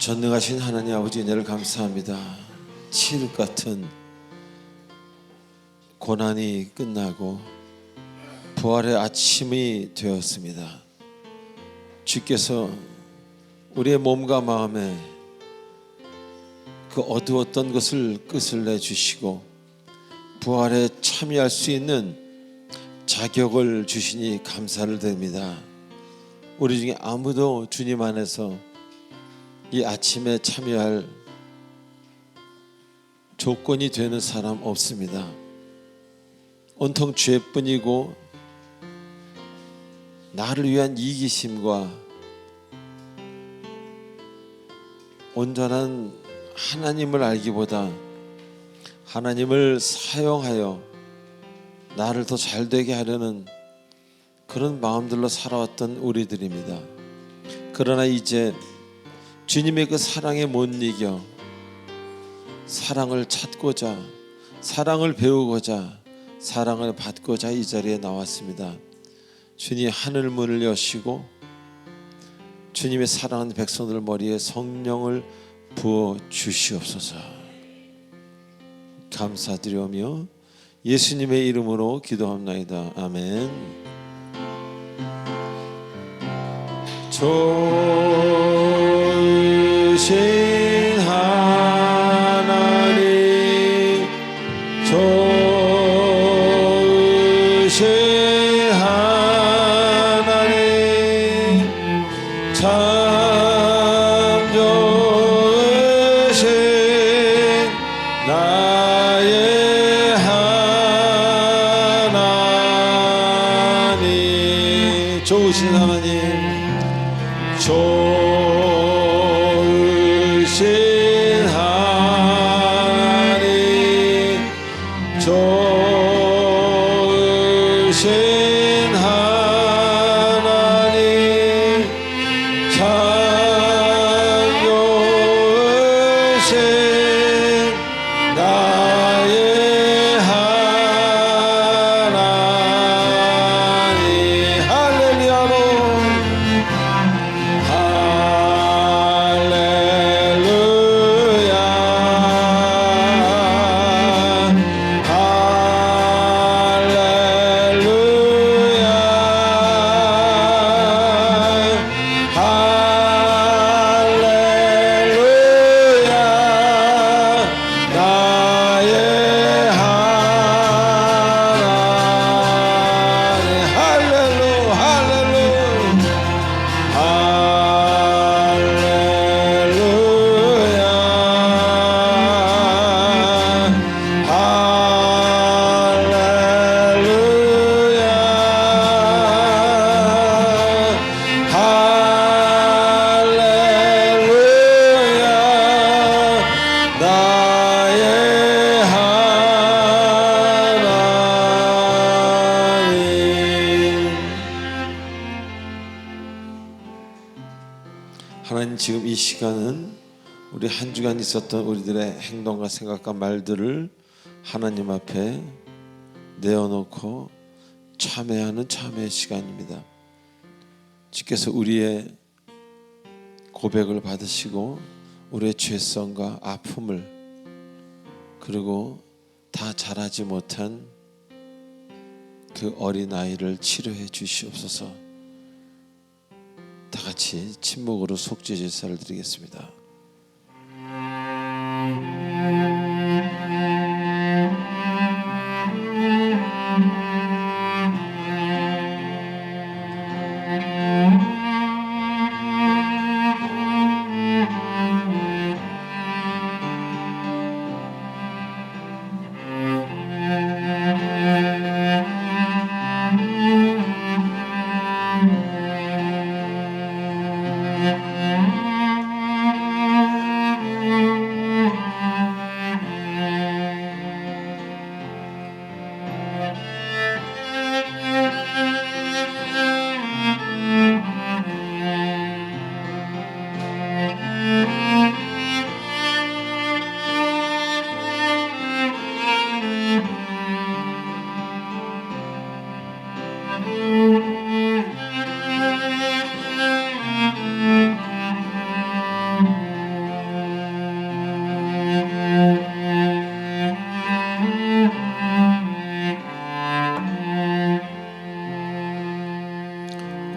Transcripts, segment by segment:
전능하신 하나님 아버지 은혜를 감사합니다. 칠흑 같은 고난이 끝나고 부활의 아침이 되었습니다. 주께서 우리의 몸과 마음에 그 어두웠던 것을 끝을 내주시고 부활에 참여할 수 있는 자격을 주시니 감사를 드립니다. 우리 중에 아무도 주님 안에서 이 아침에 참여할 조건이 되는 사람 없습니다. 온통 죄뿐이고 나를 위한 이기심과 온전한 하나님을 알기보다 하나님을 사용하여 나를 더 잘되게 하려는 그런 마음들로 살아왔던 우리들입니다. 그러나 이제 주님의 그 사랑에 못 이겨 사랑을 찾고자, 사랑을 배우고자, 사랑을 받고자 이 자리에 나왔습니다. 주님 하늘 문을 여시고 주님의 사랑하는 백성들 머리에 성령을 부어 주시옵소서. 감사드리오며 예수님의 이름으로 기도합나이다. 아멘. 좋으신 하나님, 좋으신 하나님, 참 좋으신 나의 하나님, 좋으신 하나님, 좋으신 하나님, 좋으신 하나님, 참 좋으신 나의 하나님. 할렐루야로 하나님, 지금 이 시간은 우리 한 주간 있었던 우리들의 행동과 생각과 말들을 하나님 앞에 내어놓고 참회하는 참회의 시간입니다. 주께서 우리의 고백을 받으시고 우리의 죄성과 아픔을, 그리고 다 자라지 못한 그 어린아이를 치료해 주시옵소서. 다 같이 침묵으로 속죄 제사를 드리겠습니다.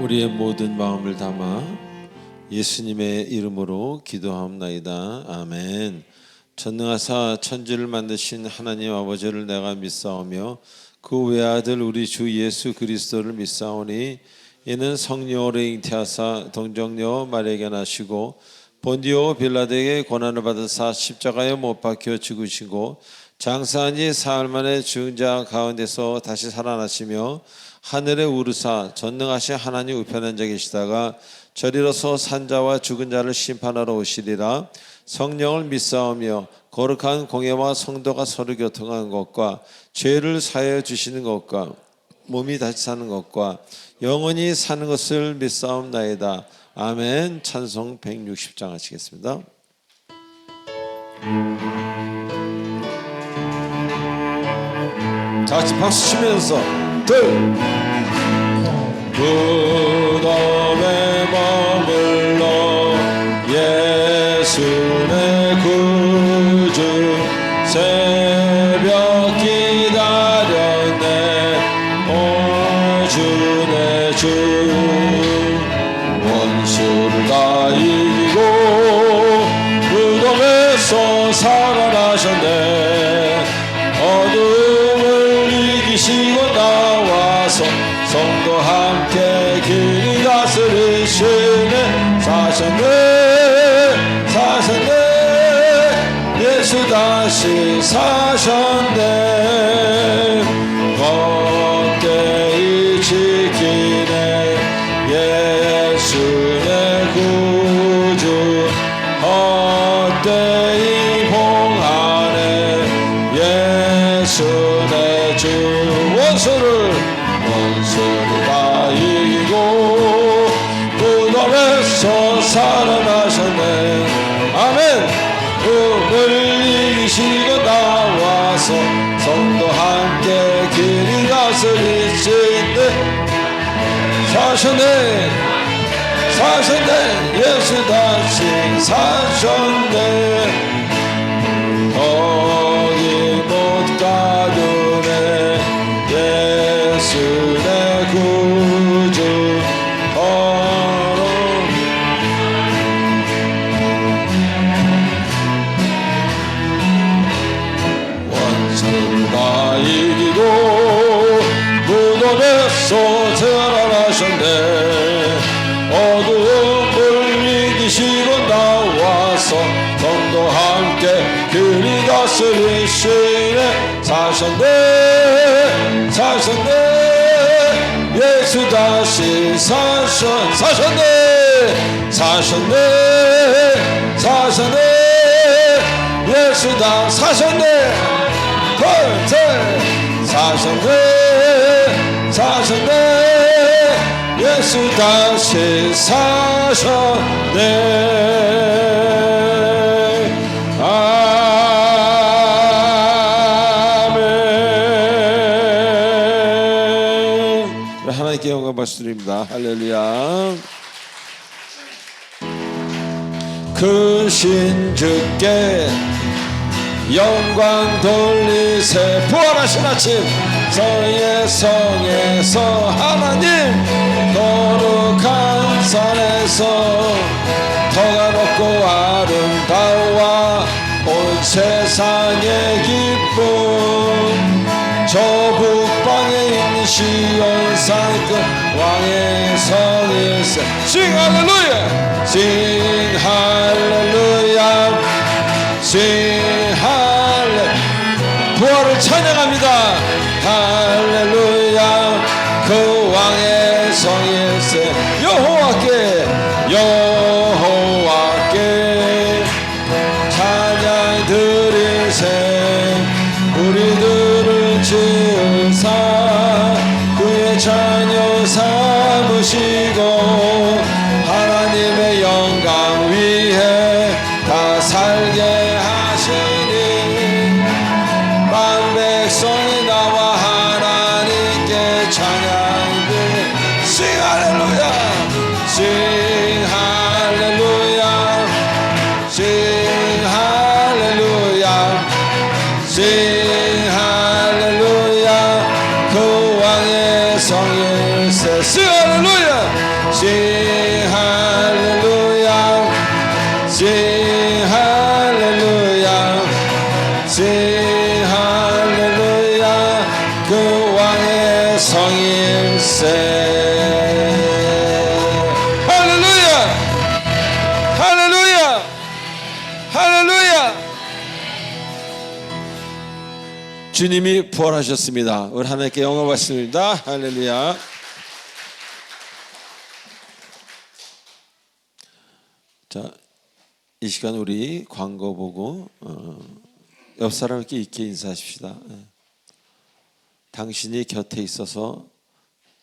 우리의 모든 마음을 담아 예수님의 이름으로 기도하옵나이다. 아멘. 전능하사 천지를 만드신 하나님 아버지를 내가 믿사오며 그 외아들 우리 주 예수 그리스도를 믿사오니 이는 성령으로 잉태하사 동정녀 마리아에게 나시고 본디오 빌라도에게 고난을 받으사 십자가에 못 박혀 죽으시고 장사한 지 사흘 만에 죽은 자 가운데서 다시 살아나시며 하늘에 우르사 전능하신 하나님 우편에 앉아 계시다가 저리로서 산자와 죽은 자를 심판하러 오시리라. 성령을 믿사오며 거룩한 공예와 성도가 서로 교통하는 것과 죄를 사하여 주시는 것과 몸이 다시 사는 것과 영원히 사는 것을 믿사옵나이다. 아멘. 찬송 160장 하시겠습니다. 다 같이 박수 치면서 무덤에 머물러 예수 내 구주 새벽 기다렸네. 오 주 내 주 원수를 다 이기고 무덤에서 살아나셨네. 어둠을 이기시고 나와서 성도 함께 길이 다스리시네. 사셨네 사셨네 예수 다시 사셨네. 헛되이 지키네 예수 내 구주 헛되이 봉하네 예수 내 주. 원수를 다 이기고 무덤에서 살아나셨네. 아멘. 꿈을 이기시고 나와서 성도 함께 길이 다스리시네. 사셨네 사셨네 예수 다시 사셨네. 거기 못 가두네 예수 내 구주 원수를 다 이기고 무덤에서 살아나셨네. 어두움을 이기시고 나와서 성도 함께 길이 다스리시네. 사셨네 사셨네 예수 다시 사셨네. 사셨네 사셨네 예수 다 사셨네. 사셨네 사셨네 예수 다시 사셨네. 하나님께 영광 받습니다. 할렐루야. 크신 주께 영광 돌리세. 부활하신 아침 서의 성에서 하나님 거룩한 산에서 터가 높고 아름다워 온 세상의 기쁨. 저 북방에 있는 시온산 끝 왕의 성일세. Sing 할렐루야 Sing 할렐루야 Sing 할렐루야. 부활을 찬양합니다. 할렐루야 그 왕의 성일세. 여호와께 여호와께 찬양 드리세. 우리들을 지으사 그의 자녀 삼으시고 하나님의 영광 위에 다 살게 하시니 만 백성이 나와 하나님께 찬양들. Sing 할렐루야 Sing 할렐루야 Sing 할렐루야 Sing 할렐루야 그 왕의 성일세. Sing 할렐루야 sing hallelujah, sing hallelujah, sing hallelujah. 그 왕의 성일세. 할렐루야, 할렐루야, 할렐루야. 주님이 부활하셨습니다. 우리 하나님께 영광 받습니다. 할렐루야. 자, 이 시간 우리 광고 보고 옆 사람에게 있게 인사하십시다. 당신이 곁에 있어서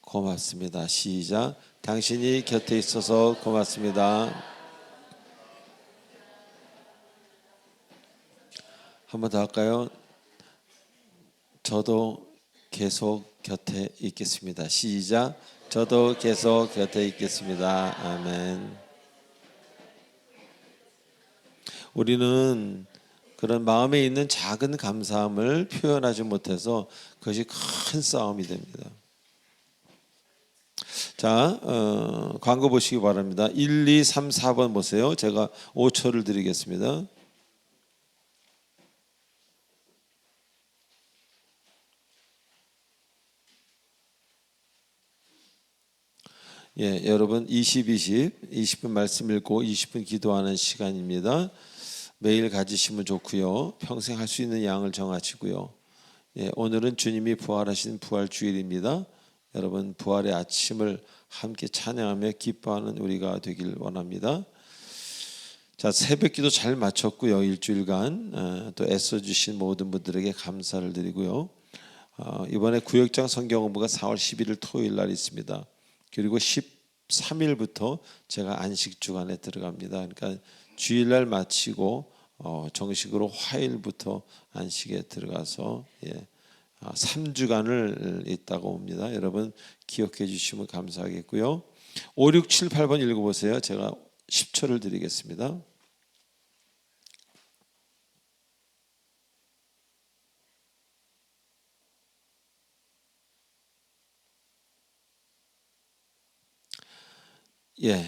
고맙습니다. 시작. 당신이 곁에 있어서 고맙습니다. 한 번 더 할까요? 저도 계속 곁에 있겠습니다. 시작. 저도 계속 곁에 있겠습니다. 아멘. 우리는 그런 마음에 있는 작은 감사함을 표현하지 못해서 그것이 큰 싸움이 됩니다. 자, 광고 보시기 바랍니다. 1, 2, 3, 4번 보세요. 제가 5초를 드리겠습니다. 예, 여러분 20분 말씀 읽고 20분 기도하는 시간입니다. 매일 가지시면 좋고요. 평생 할 수 있는 양을 정하시고요. 예, 오늘은 주님이 부활하신 부활주일입니다. 여러분 부활의 아침을 함께 찬양하며 기뻐하는 우리가 되길 원합니다. 자, 새벽기도 잘 마쳤고요. 일주일간 또 애써주신 모든 분들에게 감사를 드리고요. 이번에 구역장 성경공부가 4월 11일 토요일 날 있습니다. 그리고 13일부터 제가 안식주간에 들어갑니다. 그러니까 주일날 마치고 정식으로 화요일부터 안식에 들어가서 3주간을 있다가 옵니다. 여러분 기억해 주시면 감사하겠고요. 5, 6, 7, 8번 읽어보세요. 제가 10초를 드리겠습니다. 예,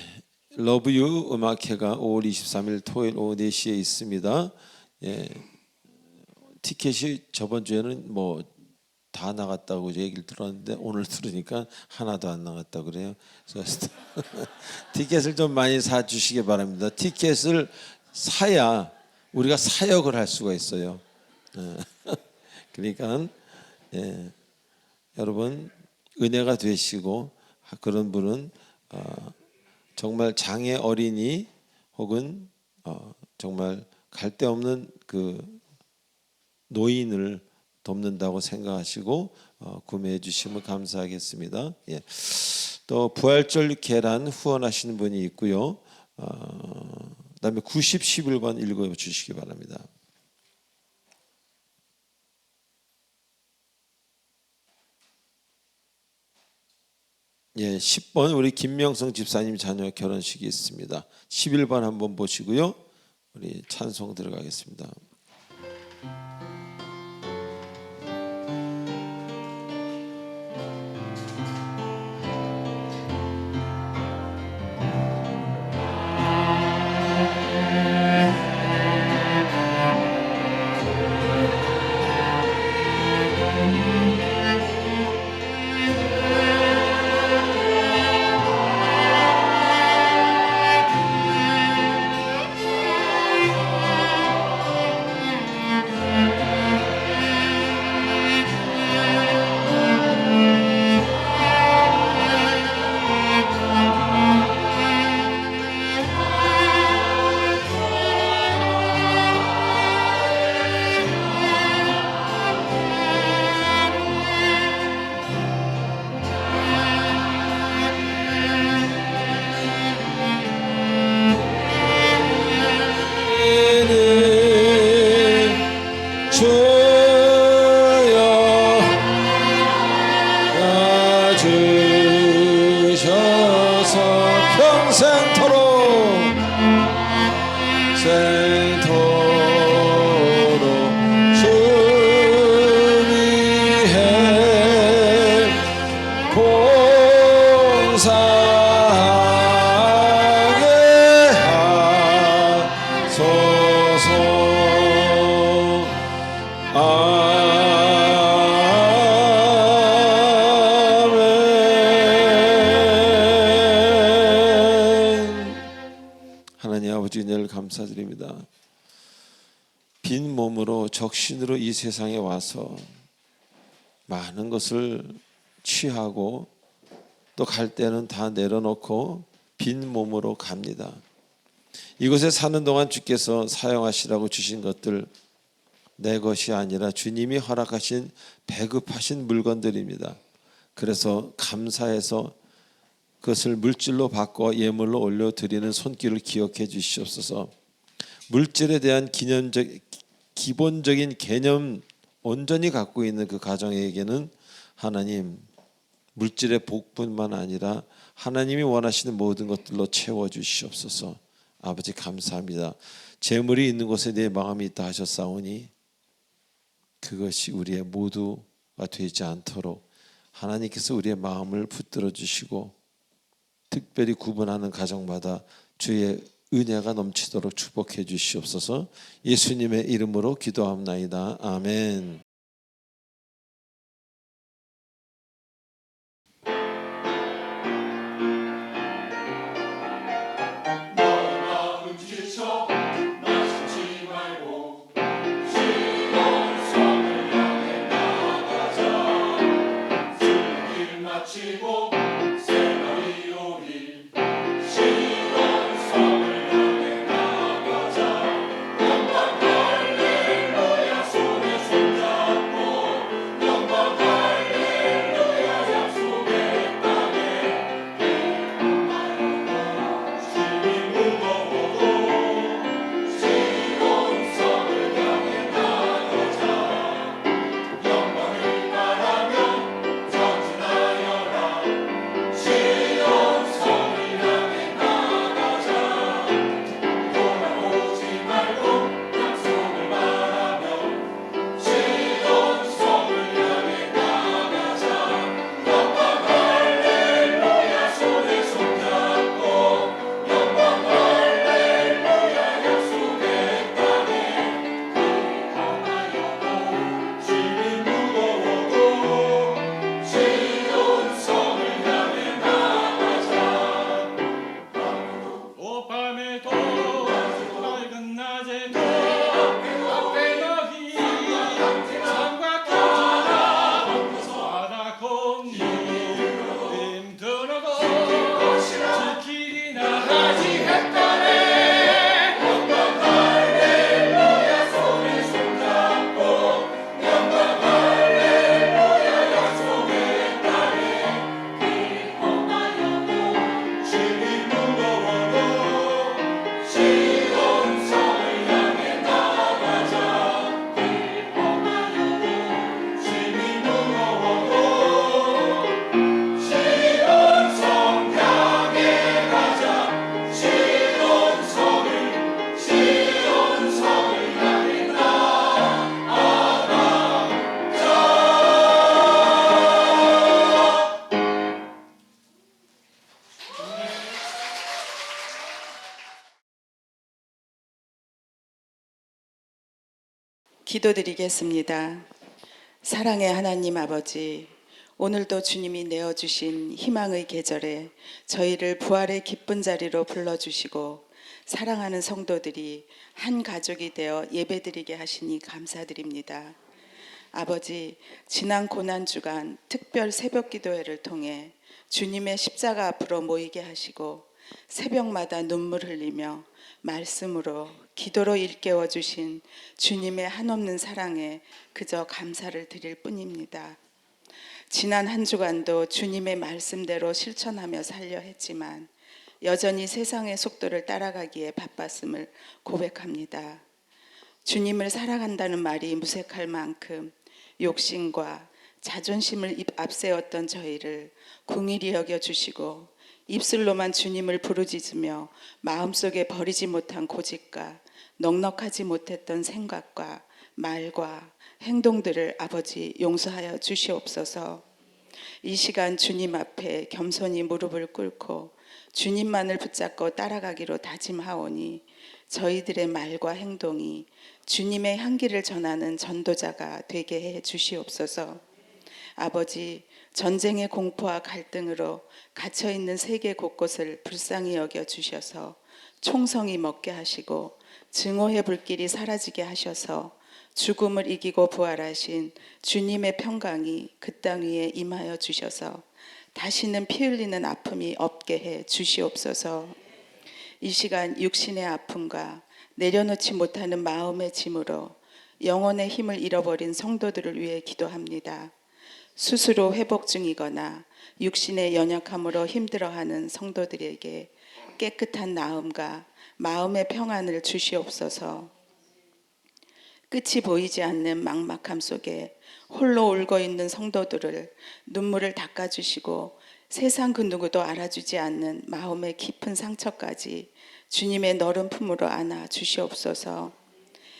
러브유 음악회가 5월 23일 토요일 오후 4시에 있습니다. 예, 티켓이 저번 주에는 뭐 다 나갔다고 얘기를 들었는데 오늘 들으니까 하나도 안 나갔다고 그래요. 그래서 티켓을 좀 많이 사주시기 바랍니다. 티켓을 사야 우리가 사역을 할 수가 있어요. 그러니까 여러분 은혜가 되시고 그런 분은 정말 장애 어린이 혹은 정말 갈 데 없는 그 노인을 돕는다고 생각하시고 구매해 주시면 감사하겠습니다. 예. 또 부활절 계란 후원하시는 분이 있고요. 그다음에 90, 11번 읽어 주시기 바랍니다. 예, 10번 우리 김명성 집사님 자녀 결혼식이 있습니다. 11번 한번 보시고요. 우리 찬송 들어가겠습니다. 아버지 은혜를 감사드립니다. 빈 몸으로 적신으로 이 세상에 와서 많은 것을 취하고 또 갈 때는 다 내려놓고 빈 몸으로 갑니다. 이곳에 사는 동안 주께서 사용하시라고 주신 것들 내 것이 아니라 주님이 허락하신 배급하신 물건들입니다. 그래서 감사해서 그것을 물질로 바꿔 예물로 올려드리는 손길을 기억해 주시옵소서. 물질에 대한 기본적인 개념 온전히 갖고 있는 그 가정에게는 하나님 물질의 복뿐만 아니라 하나님이 원하시는 모든 것들로 채워주시옵소서. 아버지 감사합니다. 재물이 있는 곳에 내 마음이 있다 하셨사오니 그것이 우리의 모두가 되지 않도록 하나님께서 우리의 마음을 붙들어 주시고 특별히 구분하는 가정마다 주의 은혜가 넘치도록 축복해 주시옵소서. 예수님의 이름으로 기도합나이다. 아멘. 기도드리겠습니다. 사랑의 하나님 아버지, 오늘도 주님이 내어주신 희망의 계절에 저희를 부활의 기쁜 자리로 불러주시고 사랑하는 성도들이 한 가족이 되어 예배드리게 하시니 감사드립니다. 아버지, 지난 고난주간 특별 새벽기도회를 통해 주님의 십자가 앞으로 모이게 하시고 새벽마다 눈물 흘리며 말씀으로 기도로 일깨워 주신 주님의 한없는 사랑에 그저 감사를 드릴 뿐입니다. 지난 한 주간도 주님의 말씀대로 실천하며 살려 했지만 여전히 세상의 속도를 따라가기에 바빴음을 고백합니다. 주님을 사랑한다는 말이 무색할 만큼 욕심과 자존심을 앞세웠던 저희를 긍휼히 여겨주시고 입술로만 주님을 부르짖으며 마음속에 버리지 못한 고집과 넉넉하지 못했던 생각과 말과 행동들을 아버지 용서하여 주시옵소서. 이 시간 주님 앞에 겸손히 무릎을 꿇고 주님만을 붙잡고 따라가기로 다짐하오니 저희들의 말과 행동이 주님의 향기를 전하는 전도자가 되게 해 주시옵소서. 아버지, 전쟁의 공포와 갈등으로 갇혀있는 세계 곳곳을 불쌍히 여겨 주셔서 총성이 먹게 하시고 증오의 불길이 사라지게 하셔서 죽음을 이기고 부활하신 주님의 평강이 그 땅 위에 임하여 주셔서 다시는 피 흘리는 아픔이 없게 해 주시옵소서. 이 시간 육신의 아픔과 내려놓지 못하는 마음의 짐으로 영혼의 힘을 잃어버린 성도들을 위해 기도합니다. 스스로 회복 중이거나 육신의 연약함으로 힘들어하는 성도들에게 깨끗한 나음과 마음의 평안을 주시옵소서. 끝이 보이지 않는 막막함 속에 홀로 울고 있는 성도들을 눈물을 닦아주시고 세상 그 누구도 알아주지 않는 마음의 깊은 상처까지 주님의 너른 품으로 안아 주시옵소서.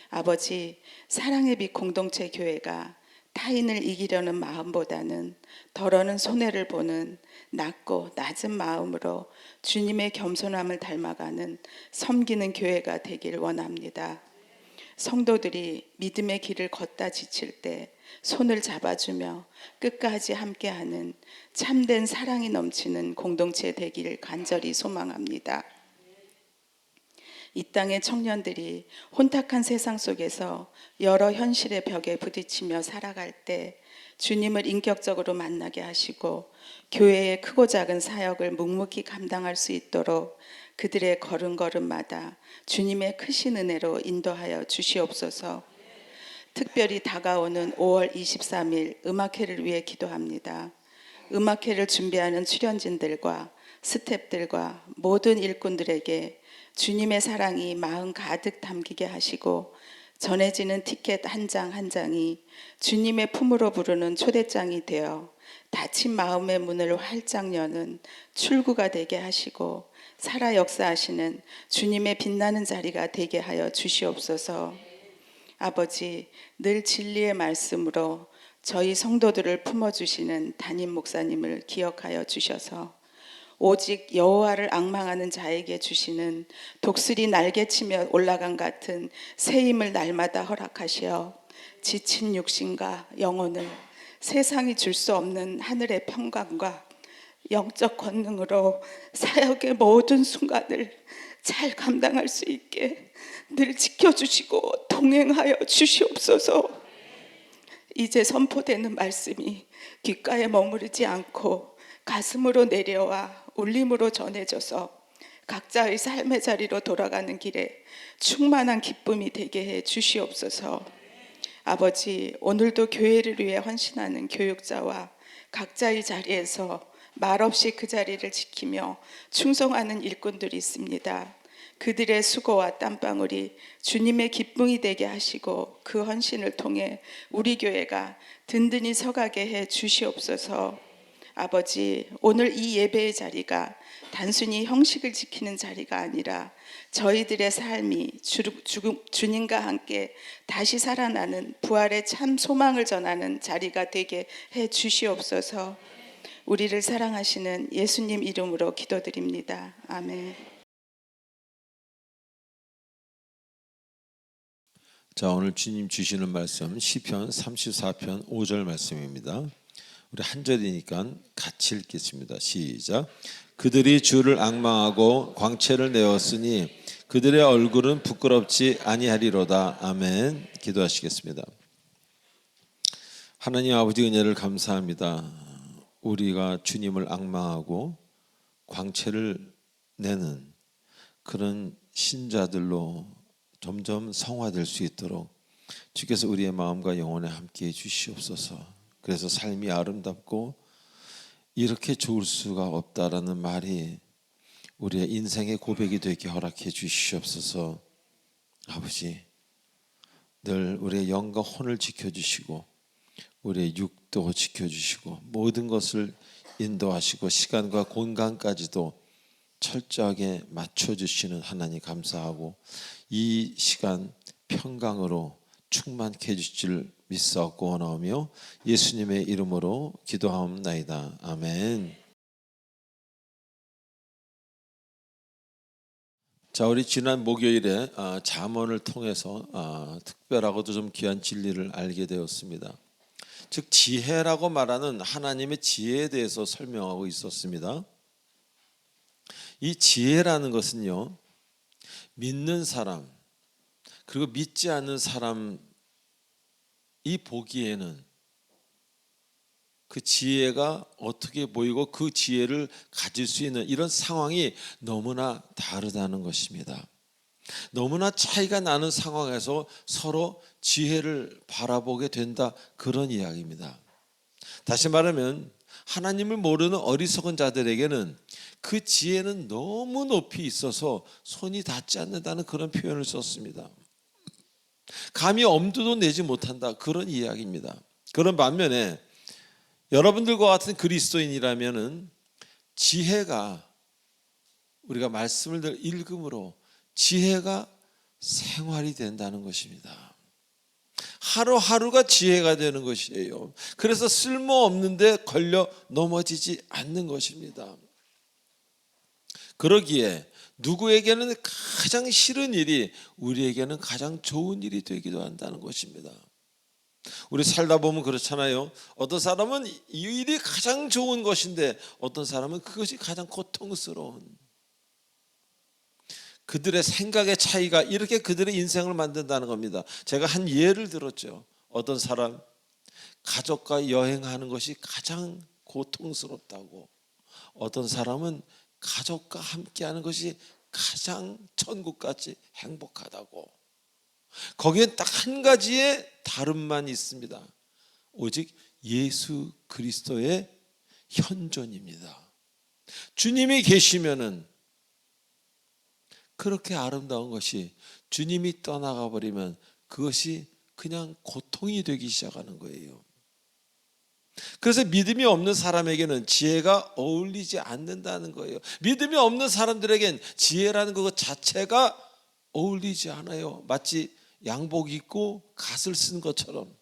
아버지, 사랑의 빛 공동체 교회가 타인을 이기려는 마음보다는 덜어는 손해를 보는 낮고 낮은 마음으로 주님의 겸손함을 닮아가는 섬기는 교회가 되길 원합니다. 성도들이 믿음의 길을 걷다 지칠 때 손을 잡아주며 끝까지 함께하는 참된 사랑이 넘치는 공동체 되기를 간절히 소망합니다. 이 땅의 청년들이 혼탁한 세상 속에서 여러 현실의 벽에 부딪히며 살아갈 때 주님을 인격적으로 만나게 하시고 교회의 크고 작은 사역을 묵묵히 감당할 수 있도록 그들의 걸음걸음마다 주님의 크신 은혜로 인도하여 주시옵소서. 특별히 다가오는 5월 23일 음악회를 위해 기도합니다. 음악회를 준비하는 출연진들과 스태프들과 모든 일꾼들에게 주님의 사랑이 마음 가득 담기게 하시고 전해지는 티켓 한 장 한 장이 주님의 품으로 부르는 초대장이 되어 닫힌 마음의 문을 활짝 여는 출구가 되게 하시고 살아 역사하시는 주님의 빛나는 자리가 되게 하여 주시옵소서. 아버지, 늘 진리의 말씀으로 저희 성도들을 품어주시는 담임 목사님을 기억하여 주셔서 오직 여호와를 앙망하는 자에게 주시는 독수리 날개치며 올라간 같은 새 힘을 날마다 허락하시어 지친 육신과 영혼을 세상이 줄 수 없는 하늘의 평강과 영적 권능으로 사역의 모든 순간을 잘 감당할 수 있게 늘 지켜주시고 동행하여 주시옵소서. 이제 선포되는 말씀이 귓가에 머무르지 않고 가슴으로 내려와 울림으로 전해져서 각자의 삶의 자리로 돌아가는 길에 충만한 기쁨이 되게 해 주시옵소서. 아버지, 오늘도 교회를 위해 헌신하는 교육자와 각자의 자리에서 말없이 그 자리를 지키며 충성하는 일꾼들이 있습니다. 그들의 수고와 땀방울이 주님의 기쁨이 되게 하시고 그 헌신을 통해 우리 교회가 든든히 서가게 해 주시옵소서. 아버지, 오늘 이 예배의 자리가 단순히 형식을 지키는 자리가 아니라 저희들의 삶이 주님과 함께 다시 살아나는 부활의 참 소망을 전하는 자리가 되게 해 주시옵소서. 우리를 사랑하시는 예수님 이름으로 기도드립니다. 아멘. 자, 오늘 주님 주시는 말씀 시편 34편 5절 말씀입니다. 우리 한 절이니까 같이 읽겠습니다. 시작. 그들이 주를 앙망하고 광채를 내었으니 그들의 얼굴은 부끄럽지 아니하리로다. 아멘. 기도하시겠습니다. 하나님 아버지 은혜를 감사합니다. 우리가 주님을 앙망하고 광채를 내는 그런 신자들로 점점 성화될 수 있도록 주께서 우리의 마음과 영혼에 함께해 주시옵소서. 그래서 삶이 아름답고 이렇게 좋을 수가 없다라는 말이 우리의 인생의 고백이 되게 허락해 주시옵소서. 아버지, 늘 우리의 영과 혼을 지켜주시고 우리의 육도 지켜주시고 모든 것을 인도하시고 시간과 공간까지도 철저하게 맞춰주시는 하나님 감사하고 이 시간 평강으로 충만케 해주실 줄 믿사옵고 원하오며 예수님의 이름으로 기도하옵나이다. 아멘. 자, 우리 지난 목요일에 잠언을 통해서 특별하고도 좀 귀한 진리를 알게 되었습니다. 즉 지혜라고 말하는 하나님의 지혜에 대해서 설명하고 있었습니다. 이 지혜라는 것은요, 믿는 사람 그리고 믿지 않는 사람이 보기에는 그 지혜가 어떻게 보이고 그 지혜를 가질 수 있는 이런 상황이 너무나 다르다는 것입니다. 너무나 차이가 나는 상황에서 서로 지혜를 바라보게 된다, 그런 이야기입니다. 다시 말하면 하나님을 모르는 어리석은 자들에게는 그 지혜는 너무 높이 있어서 손이 닿지 않는다는 그런 표현을 썼습니다. 감히 엄두도 내지 못한다, 그런 이야기입니다. 그런 반면에 여러분들과 같은 그리스도인이라면은 지혜가, 우리가 말씀을 읽음으로 지혜가 생활이 된다는 것입니다. 하루하루가 지혜가 되는 것이에요. 그래서 쓸모없는데 걸려 넘어지지 않는 것입니다. 그러기에 누구에게는 가장 싫은 일이 우리에게는 가장 좋은 일이 되기도 한다는 것입니다. 우리 살다 보면 그렇잖아요. 어떤 사람은 이 일이 가장 좋은 것인데 어떤 사람은 그것이 가장 고통스러운, 그들의 생각의 차이가 이렇게 그들의 인생을 만든다는 겁니다. 제가 한 예를 들었죠. 어떤 사람 가족과 여행하는 것이 가장 고통스럽다고, 어떤 사람은 가족과 함께하는 것이 가장 천국같이 행복하다고. 거기에 딱 한 가지의 다름만 있습니다. 오직 예수 그리스도의 현존입니다. 주님이 계시면은 그렇게 아름다운 것이, 주님이 떠나가 버리면 그것이 그냥 고통이 되기 시작하는 거예요. 그래서 믿음이 없는 사람에게는 지혜가 어울리지 않는다는 거예요. 믿음이 없는 사람들에겐 지혜라는 것 자체가 어울리지 않아요. 마치 양복 입고 갓을 쓴 것처럼.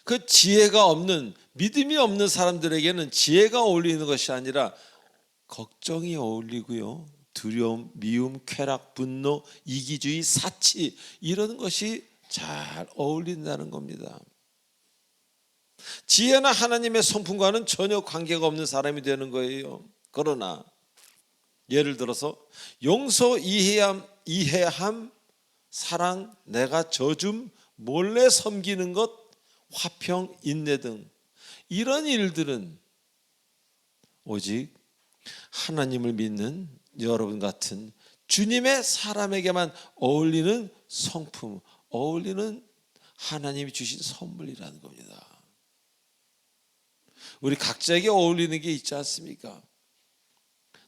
그 지혜가 없는, 믿음이 없는 사람들에게는 지혜가 어울리는 것이 아니라 걱정이 어울리고요, 두려움, 미움, 쾌락, 분노, 이기주의, 사치, 이런 것이 잘 어울린다는 겁니다. 지혜나 하나님의 성품과는 전혀 관계가 없는 사람이 되는 거예요. 그러나 예를 들어서 용서, 이해함, 사랑, 내가 져줌, 몰래 섬기는 것, 화평, 인내 등 이런 일들은 오직 하나님을 믿는 여러분 같은 주님의 사람에게만 어울리는 성품, 어울리는 하나님이 주신 선물이라는 겁니다. 우리 각자에게 어울리는 게 있지 않습니까?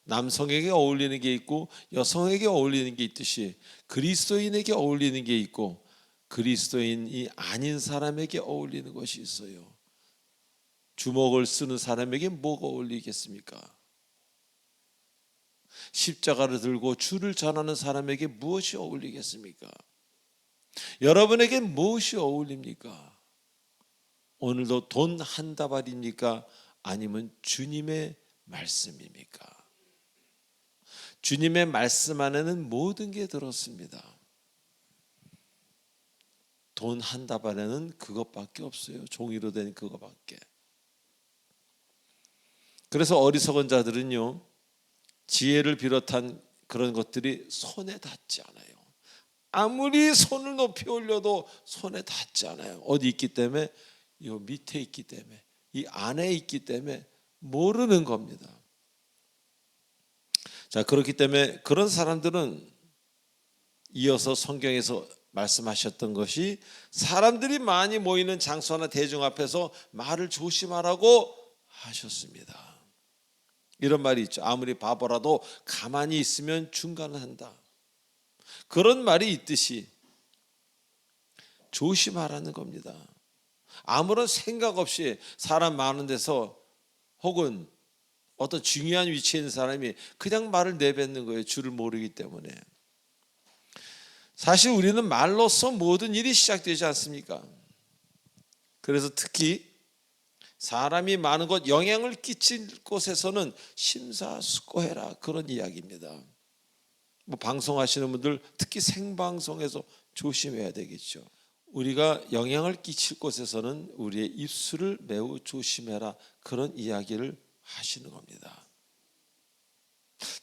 남성에게 어울리는 게 있고 여성에게 어울리는 게 있듯이 그리스도인에게 어울리는 게 있고 그리스도인이 아닌 사람에게 어울리는 것이 있어요. 주먹을 쓰는 사람에게 뭐가 어울리겠습니까? 십자가를 들고 주를 전하는 사람에게 무엇이 어울리겠습니까? 여러분에게 무엇이 어울립니까? 오늘도 돈 한 다발입니까? 아니면 주님의 말씀입니까? 주님의 말씀 안에는 모든 게 들었습니다. 돈 한 다발에는 그것밖에 없어요. 종이로 된 그것밖에. 그래서 어리석은 자들은요, 지혜를 비롯한 그런 것들이 손에 닿지 않아요. 아무리 손을 높이 올려도 손에 닿지 않아요. 어디 있기 때문에? 이 밑에 있기 때문에, 이 안에 있기 때문에 모르는 겁니다. 자, 그렇기 때문에 그런 사람들은 이어서 성경에서 말씀하셨던 것이 사람들이 많이 모이는 장소나 대중 앞에서 말을 조심하라고 하셨습니다. 이런 말이 있죠. 아무리 바보라도 가만히 있으면 중간을 한다. 그런 말이 있듯이 조심하라는 겁니다. 아무런 생각 없이 사람 많은 데서 혹은 어떤 중요한 위치에 있는 사람이 그냥 말을 내뱉는 거예요. 줄을 모르기 때문에. 사실 우리는 말로써 모든 일이 시작되지 않습니까? 그래서 특히 사람이 많은 곳, 영향을 끼칠 곳에서는 심사숙고해라, 그런 이야기입니다. 뭐 방송하시는 분들 특히 생방송에서 조심해야 되겠죠. 우리가 영향을 끼칠 곳에서는 우리의 입술을 매우 조심해라, 그런 이야기를 하시는 겁니다.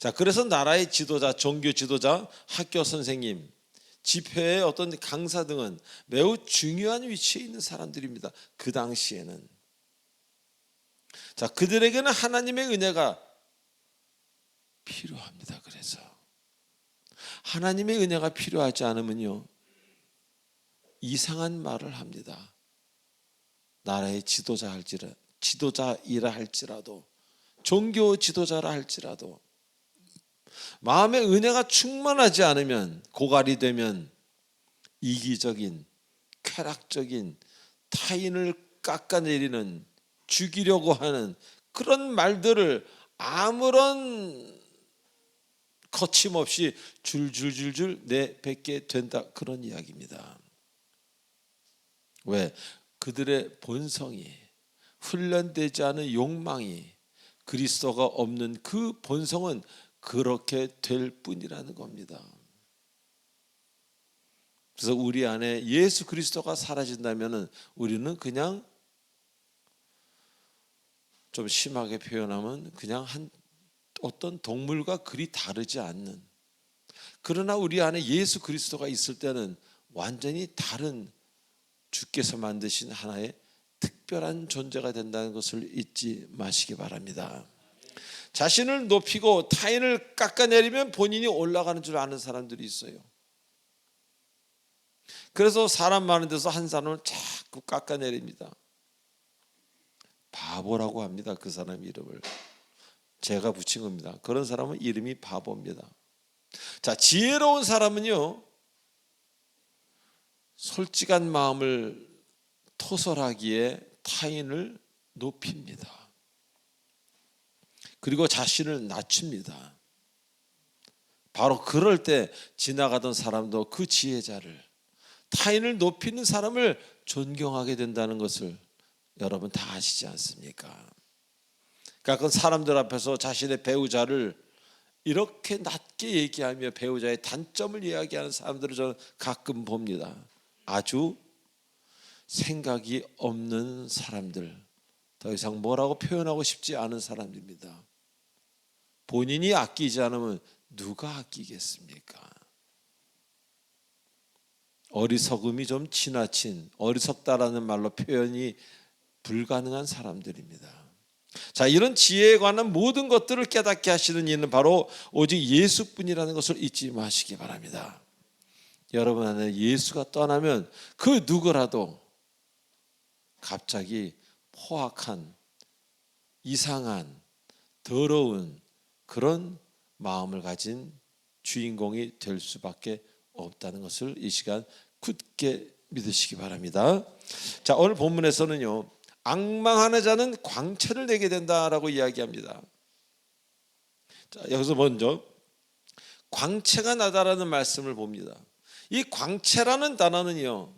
자, 그래서 나라의 지도자, 종교 지도자, 학교 선생님, 집회의 어떤 강사 등은 매우 중요한 위치에 있는 사람들입니다. 그 당시에는. 자, 그들에게는 하나님의 은혜가 필요합니다. 그래서 하나님의 은혜가 필요하지 않으면요, 이상한 말을 합니다. 나라의 지도자이라 할지라도, 종교 지도자라 할지라도 마음의 은혜가 충만하지 않으면, 고갈이 되면 이기적인, 쾌락적인, 타인을 깎아내리는, 죽이려고 하는 그런 말들을 아무런 거침없이 줄줄줄줄 내뱉게 된다, 그런 이야기입니다. 왜? 그들의 본성이, 훈련되지 않은 욕망이, 그리스도가 없는 그 본성은 그렇게 될 뿐이라는 겁니다. 그래서 우리 안에 예수 그리스도가 사라진다면 우리는 그냥, 좀 심하게 표현하면 그냥 어떤 동물과 그리 다르지 않는, 그러나 우리 안에 예수 그리스도가 있을 때는 완전히 다른, 주께서 만드신 하나의 특별한 존재가 된다는 것을 잊지 마시기 바랍니다. 자신을 높이고 타인을 깎아내리면 본인이 올라가는 줄 아는 사람들이 있어요. 그래서 사람 많은 데서 한 사람을 자꾸 깎아내립니다. 바보라고 합니다. 그 사람 이름을 제가 붙인 겁니다. 그런 사람은 이름이 바보입니다. 자, 지혜로운 사람은요, 솔직한 마음을 토설하기에 타인을 높입니다. 그리고 자신을 낮춥니다. 바로 그럴 때 지나가던 사람도 그 지혜자를, 타인을 높이는 사람을 존경하게 된다는 것을 여러분 다 아시지 않습니까? 가끔 사람들 앞에서 자신의 배우자를 이렇게 낮게 얘기하며 배우자의 단점을 이야기하는 사람들을 저는 가끔 봅니다. 아주 생각이 없는 사람들, 더 이상 뭐라고 표현하고 싶지 않은 사람입니다. 본인이 아끼지 않으면 누가 아끼겠습니까? 어리석음이 좀 지나친, 어리석다라는 말로 표현이 불가능한 사람들입니다. 자, 이런 지혜에 관한 모든 것들을 깨닫게 하시는 이는 바로 오직 예수뿐이라는 것을 잊지 마시기 바랍니다. 여러분 안에 예수가 떠나면 그 누구라도 갑자기 포악한, 이상한, 더러운 그런 마음을 가진 주인공이 될 수밖에 없다는 것을 이 시간 굳게 믿으시기 바랍니다. 자, 오늘 본문에서는요, 앙망하는 자는 광채를 내게 된다라고 이야기합니다. 자, 여기서 먼저 광채가 나다라는 말씀을 봅니다. 이 광채라는 단어는요,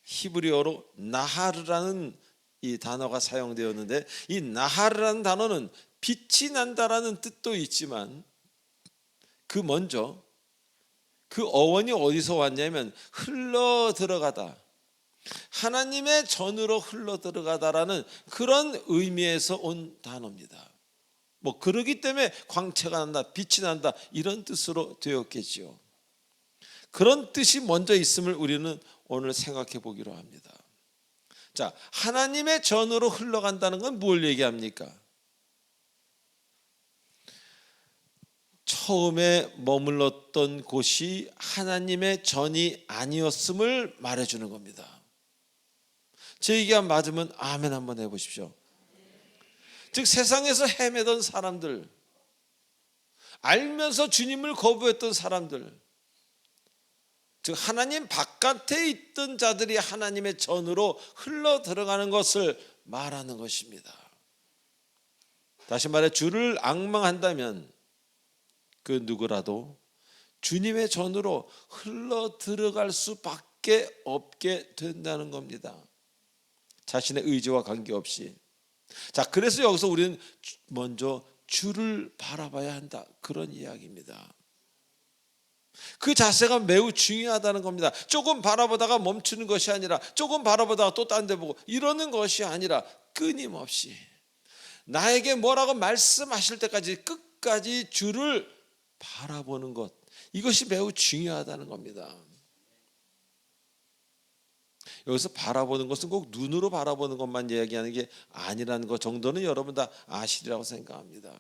히브리어로 나하르라는 이 단어가 사용되었는데, 이 나하르라는 단어는 빛이 난다라는 뜻도 있지만, 그 먼저 그 어원이 어디서 왔냐면 흘러 들어가다, 하나님의 전으로 흘러 들어가다라는 그런 의미에서 온 단어입니다. 뭐 그러기 때문에 광채가 난다, 빛이 난다, 이런 뜻으로 되었겠죠. 그런 뜻이 먼저 있음을 우리는 오늘 생각해 보기로 합니다. 자, 하나님의 전으로 흘러간다는 건 뭘 얘기합니까? 처음에 머물렀던 곳이 하나님의 전이 아니었음을 말해주는 겁니다. 제 얘기가 맞으면 아멘 한번 해보십시오. 즉, 세상에서 헤매던 사람들, 알면서 주님을 거부했던 사람들, 즉 하나님 바깥에 있던 자들이 하나님의 전으로 흘러 들어가는 것을 말하는 것입니다. 다시 말해, 주를 앙망한다면 그 누구라도 주님의 전으로 흘러 들어갈 수밖에 없게 된다는 겁니다. 자신의 의지와 관계없이. 자, 그래서 여기서 우리는 먼저 주를 바라봐야 한다, 그런 이야기입니다. 그 자세가 매우 중요하다는 겁니다. 조금 바라보다가 멈추는 것이 아니라, 조금 바라보다가 또 딴 데 보고 이러는 것이 아니라, 끊임없이 나에게 뭐라고 말씀하실 때까지 끝까지 주를 바라보는 것, 이것이 매우 중요하다는 겁니다. 여기서 바라보는 것은 꼭 눈으로 바라보는 것만 이야기하는 게 아니라는 것 정도는 여러분 다 아시리라고 생각합니다.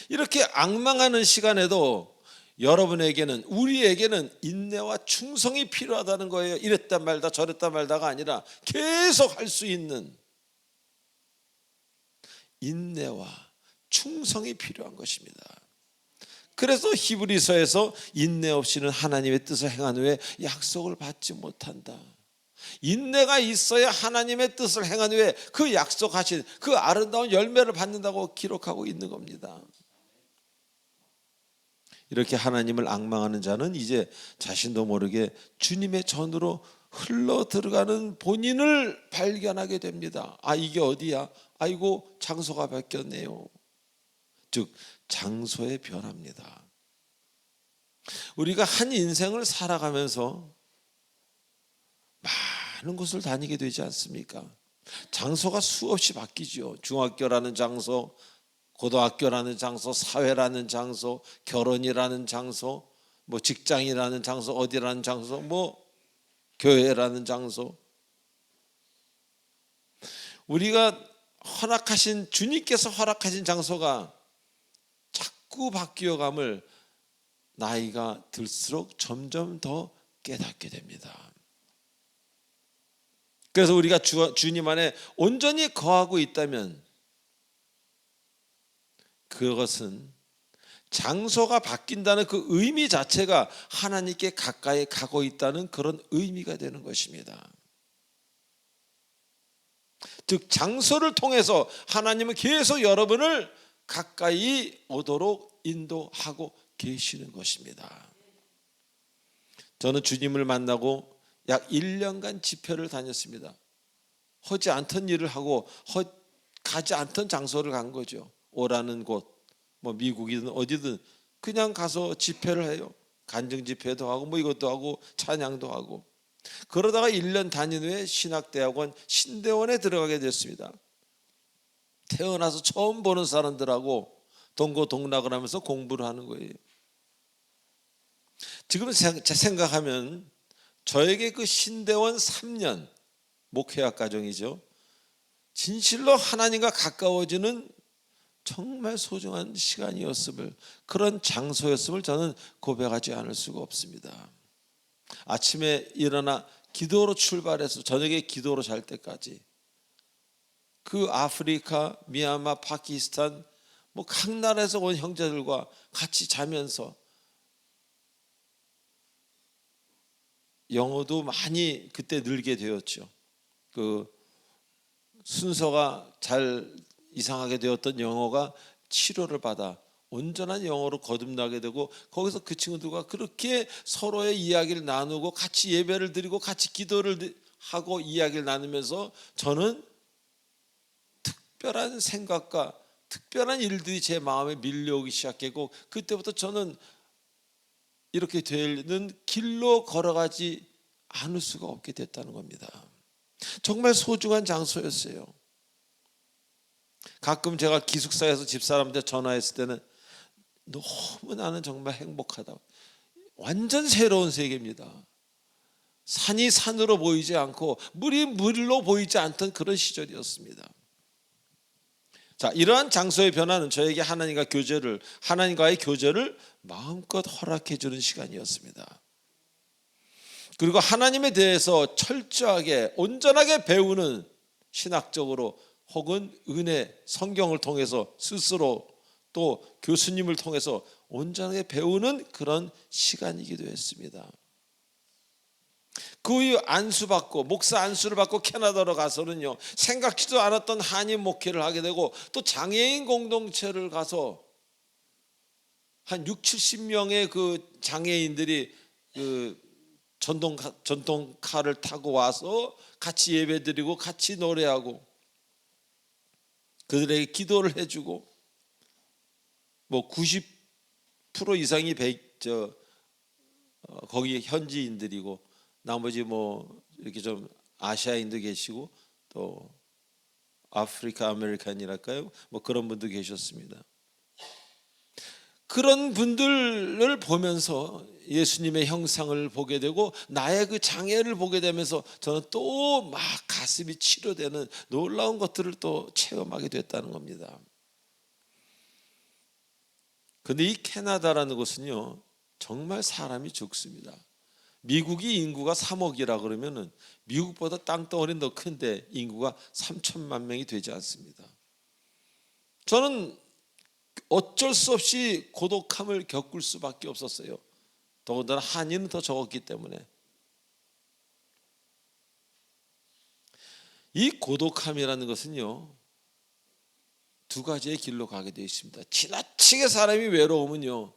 이렇게 앙망하는 시간에도 여러분에게는, 우리에게는 인내와 충성이 필요하다는 거예요. 이랬다 말다 저랬다 말다가 아니라 계속 할 수 있는 인내와 충성이 필요한 것입니다. 그래서 히브리서에서 인내 없이는 하나님의 뜻을 행한 후에 약속을 받지 못한다. 인내가 있어야 하나님의 뜻을 행한 후에 그 약속하신 그 아름다운 열매를 받는다고 기록하고 있는 겁니다. 이렇게 하나님을 앙망하는 자는 이제 자신도 모르게 주님의 전으로 흘러 들어가는 본인을 발견하게 됩니다. 아, 이게 어디야? 아이고, 장소가 바뀌었네요. 즉 장소의 변화입니다. 우리가 한 인생을 살아가면서 많은 곳을 다니게 되지 않습니까? 장소가 수없이 바뀌죠. 중학교라는 장소, 고등학교라는 장소, 사회라는 장소, 결혼이라는 장소, 뭐 직장이라는 장소, 어디라는 장소, 뭐 교회라는 장소. 우리가 허락하신, 주님께서 허락하신 장소가 자꾸 바뀌어감을 나이가 들수록 점점 더 깨닫게 됩니다. 그래서 우리가 주님 안에 온전히 거하고 있다면 그것은 장소가 바뀐다는 그 의미 자체가 하나님께 가까이 가고 있다는 그런 의미가 되는 것입니다. 즉 장소를 통해서 하나님은 계속 여러분을 가까이 오도록 인도하고 계시는 것입니다. 저는 주님을 만나고 약 1년간 집회를 다녔습니다. 하지 않던 일을 하고 가지 않던 장소를 간 거죠. 오라는 곳, 뭐 미국이든 어디든 그냥 가서 집회를 해요. 간증 집회도 하고 뭐 이것도 하고 찬양도 하고. 그러다가 1년 다닌 후에 신학대학원 신대원에 들어가게 됐습니다. 태어나서 처음 보는 사람들하고 동고동락을 하면서 공부를 하는 거예요. 지금 생각하면 저에게 그 신대원 3년 목회학 과정이죠. 진실로 하나님과 가까워지는 정말 소중한 시간이었음을, 그런 장소였음을 저는 고백하지 않을 수가 없습니다. 아침에 일어나 기도로 출발해서 저녁에 기도로 잘 때까지 그 아프리카, 미얀마, 파키스탄 뭐 각 나라에서 온 형제들과 같이 자면서 영어도 많이 그때 늘게 되었죠. 그 순서가 잘 이상하게 되었던 영어가 치료를 받아 온전한 영어로 거듭나게 되고, 거기서 그 친구들과 그렇게 서로의 이야기를 나누고 같이 예배를 드리고 같이 기도를 하고 이야기를 나누면서 저는 특별한 생각과 특별한 일들이 제 마음에 밀려오기 시작했고, 그때부터 저는 이렇게 되는 길로 걸어가지 않을 수가 없게 됐다는 겁니다. 정말 소중한 장소였어요. 가끔 제가 기숙사에서 집사람한테 전화했을 때는 너무 나는 정말 행복하다. 완전 새로운 세계입니다. 산이 산으로 보이지 않고 물이 물로 보이지 않던 그런 시절이었습니다. 자, 이러한 장소의 변화는 저에게 하나님과의 교제를 마음껏 허락해 주는 시간이었습니다. 그리고 하나님에 대해서 철저하게 온전하게 배우는, 신학적으로 혹은 은혜, 성경을 통해서 스스로 또 교수님을 통해서 온전하게 배우는 그런 시간이기도 했습니다. 그 이후 안수받고, 목사 안수를 받고 캐나다로 가서는요, 생각지도 않았던 한인 목회를 하게 되고, 또 장애인 공동체를 가서 한 6, 70명의 그 장애인들이 그 전동카를 타고 와서 같이 예배드리고 같이 노래하고 그들에게 기도를 해주고, 뭐 90% 이상이 거기 현지인들이고, 나머지 뭐 이렇게 좀 아시아인도 계시고 또 아프리카 아메리칸이랄까요, 뭐 그런 분도 계셨습니다. 그런 분들을 보면서 예수님의 형상을 보게 되고 나의 그 장애를 보게 되면서 저는 또 막 가슴이 치료되는 놀라운 것들을 또 체험하게 됐다는 겁니다. 근데 이 캐나다라는 곳은요, 정말 사람이 적습니다. 미국이 인구가 3억이라 그러면은 미국보다 땅덩어리는 더 큰데 인구가 3천만 명이 되지 않습니다. 저는 어쩔 수 없이 고독함을 겪을 수밖에 없었어요. 더군다나 한인은 더 적었기 때문에. 이 고독함이라는 것은요, 두 가지의 길로 가게 되어 있습니다. 지나치게 사람이 외로우면요,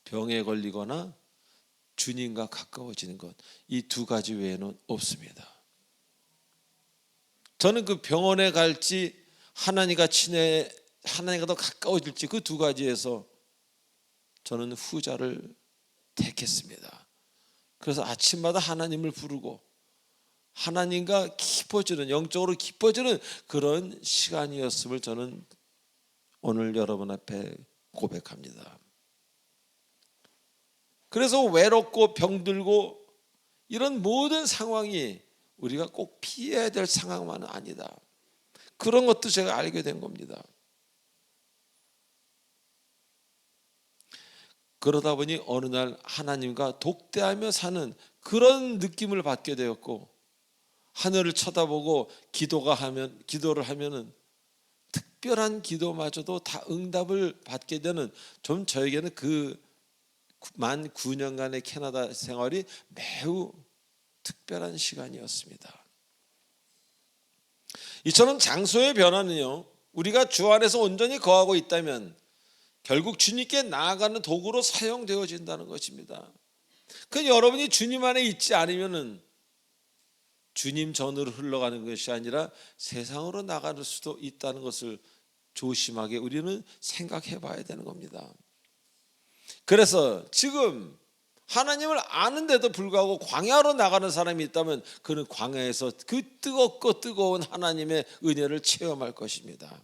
병에 걸리거나 주님과 가까워지는 것, 이 두 가지 외에는 없습니다. 저는 그 병원에 갈지 하나님과 더 가까워질지 그 두 가지에서 저는 후자를 택했습니다. 그래서 아침마다 하나님을 부르고 하나님과 깊어지는, 영적으로 깊어지는 그런 시간이었음을 저는 오늘 여러분 앞에 고백합니다. 그래서 외롭고 병들고 이런 모든 상황이 우리가 꼭 피해야 될 상황만은 아니다. 그런 것도 제가 알게 된 겁니다. 그러다 보니 어느 날 하나님과 독대하며 사는 그런 느낌을 받게 되었고, 하늘을 쳐다보고 기도를 하면은 특별한 기도마저도 다 응답을 받게 되는, 좀 저에게는 그 만 9년간의 캐나다 생활이 매우 특별한 시간이었습니다. 이처럼 장소의 변화는요, 우리가 주 안에서 온전히 거하고 있다면 결국 주님께 나아가는 도구로 사용되어진다는 것입니다. 그 여러분이 주님 안에 있지 않으면은 주님 전으로 흘러가는 것이 아니라 세상으로 나갈 수도 있다는 것을 조심하게 우리는 생각해 봐야 되는 겁니다. 그래서 지금 하나님을 아는데도 불구하고 광야로 나가는 사람이 있다면 그는 광야에서 그 뜨겁고 뜨거운 하나님의 은혜를 체험할 것입니다.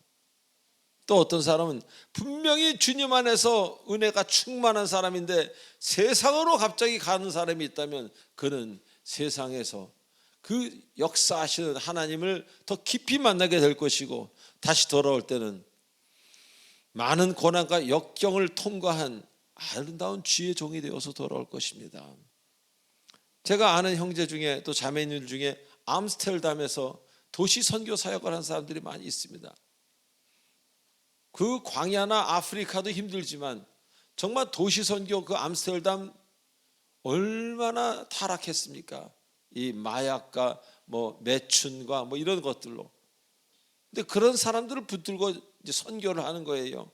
또 어떤 사람은 분명히 주님 안에서 은혜가 충만한 사람인데 세상으로 갑자기 가는 사람이 있다면 그는 세상에서 그 역사하시는 하나님을 더 깊이 만나게 될 것이고, 다시 돌아올 때는 많은 고난과 역경을 통과한 아름다운 주의 종이 되어서 돌아올 것입니다. 제가 아는 형제 중에 또 자매님 중에 암스테르담에서 도시 선교 사역을 한 사람들이 많이 있습니다. 그 광야나 아프리카도 힘들지만 정말 도시 선교, 그 암스테르담 얼마나 타락했습니까? 이 마약과 매춘과 이런 것들로. 근데 그런 사람들을 붙들고 이제 선교를 하는 거예요.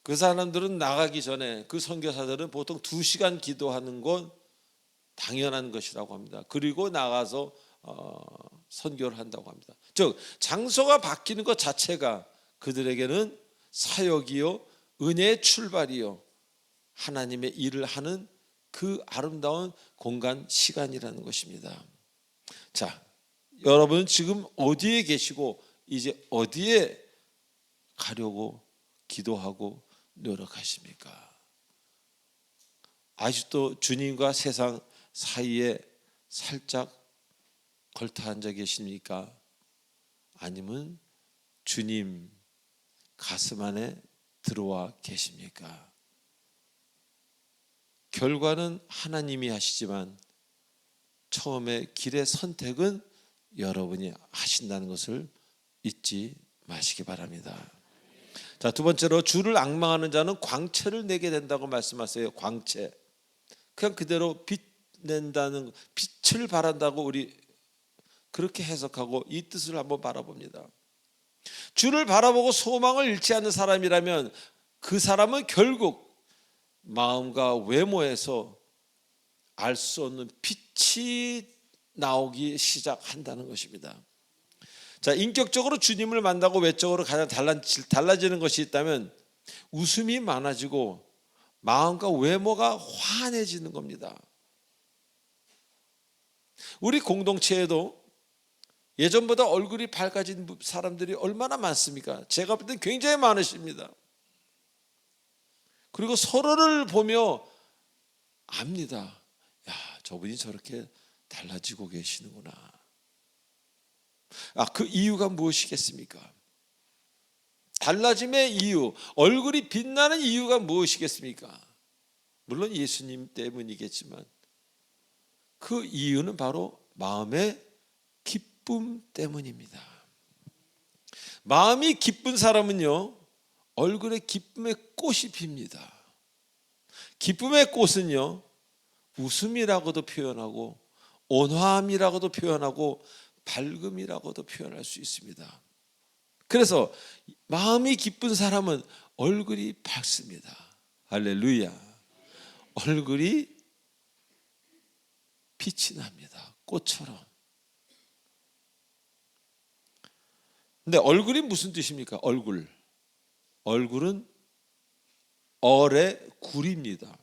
그 사람들은 나가기 전에, 그 선교사들은 보통 2시간 기도하는 건 당연한 것이라고 합니다. 그리고 나가서 선교를 한다고 합니다. 즉 장소가 바뀌는 것 자체가 그들에게는 사역이요, 은혜의 출발이요, 하나님의 일을 하는 그 아름다운 공간, 시간이라는 것입니다. 자, 여러분은 지금 어디에 계시고 이제 어디에 가려고 기도하고 노력하십니까? 아직도 주님과 세상 사이에 살짝 걸터 앉아 계십니까? 아니면 주님 가슴 안에 들어와 계십니까? 결과는 하나님이 하시지만 처음에 길의 선택은 여러분이 하신다는 것을 잊지 마시기 바랍니다. 자, 두 번째로 주를 앙망하는 자는 광채를 내게 된다고 말씀하세요. 광채. 그냥 그대로 빛낸다는, 빛을 발한다고 우리 그렇게 해석하고 이 뜻을 한번 바라봅니다. 주를 바라보고 소망을 잃지 않는 사람이라면 그 사람은 결국 마음과 외모에서 알 수 없는 빛이 나오기 시작한다는 것입니다. 자, 인격적으로 주님을 만나고 외적으로 가장 달라지는 것이 있다면 웃음이 많아지고 마음과 외모가 환해지는 겁니다. 우리 공동체에도 예전보다 얼굴이 밝아진 사람들이 얼마나 많습니까? 제가 볼 땐 굉장히 많으십니다. 그리고 서로를 보며 압니다. 야, 저분이 저렇게 달라지고 계시는구나. 그 이유가 무엇이겠습니까? 달라짐의 이유, 얼굴이 빛나는 이유가 무엇이겠습니까? 물론 예수님 때문이겠지만 그 이유는 바로 마음의 기쁨 때문입니다. 마음이 기쁜 사람은요, 얼굴에 기쁨의 꽃이 핍니다. 기쁨의 꽃은요, 웃음이라고도 표현하고 온화함이라고도 표현하고 밝음이라고도 표현할 수 있습니다. 그래서 마음이 기쁜 사람은 얼굴이 밝습니다. 할렐루야. 얼굴이 빛이 납니다. 꽃처럼. 근데 얼굴이 무슨 뜻입니까? 얼굴은 얼의 굴입니다.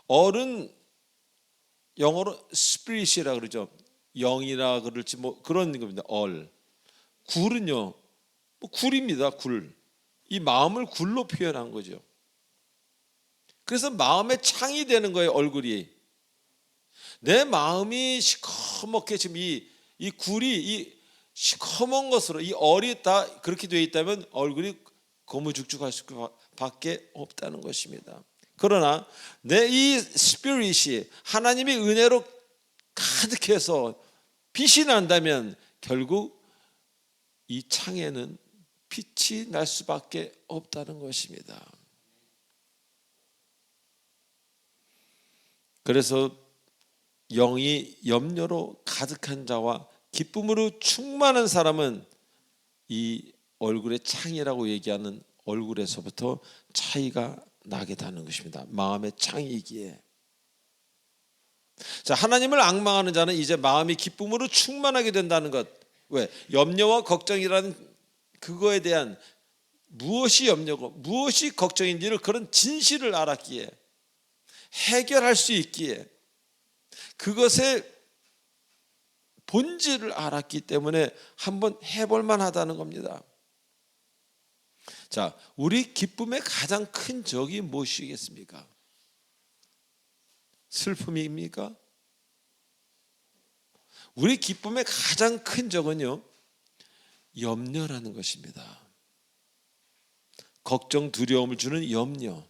얼은 영어로 spirit이라 그러죠. 영이라 그럴지 뭐 그런 겁니다. 얼. 굴은요, 굴입니다. 굴. 이 마음을 굴로 표현한 거죠. 그래서 마음의 창이 되는 거예요. 얼굴이. 내 마음이 시커멓게 지금 이 굴이 이 시커먼 것으로 이 얼이 다 그렇게 되어 있다면 얼굴이 거무죽죽할 수밖에 없다는 것입니다. 그러나 내 이 스피릿이 하나님의 은혜로 가득해서 빛이 난다면 결국 이 창에는 빛이 날 수밖에 없다는 것입니다. 그래서 영이 염려로 가득한 자와 기쁨으로 충만한 사람은 이 얼굴의 창이라고 얘기하는 얼굴에서부터 차이가 나게 되는 것입니다. 마음의 창이기에. 자, 하나님을 앙망하는 자는 이제 마음이 기쁨으로 충만하게 된다는 것. 왜? 염려와 걱정이라는 그거에 대한 무엇이 염려고 무엇이 걱정인지를 그런 진실을 알았기에 해결할 수 있기에 그것의 본질을 알았기 때문에 한번 해볼 만하다는 겁니다. 자, 우리 기쁨의 가장 큰 적이 무엇이겠습니까? 슬픔입니까? 우리 기쁨의 가장 큰 적은요, 염려라는 것입니다. 걱정, 두려움을 주는 염려.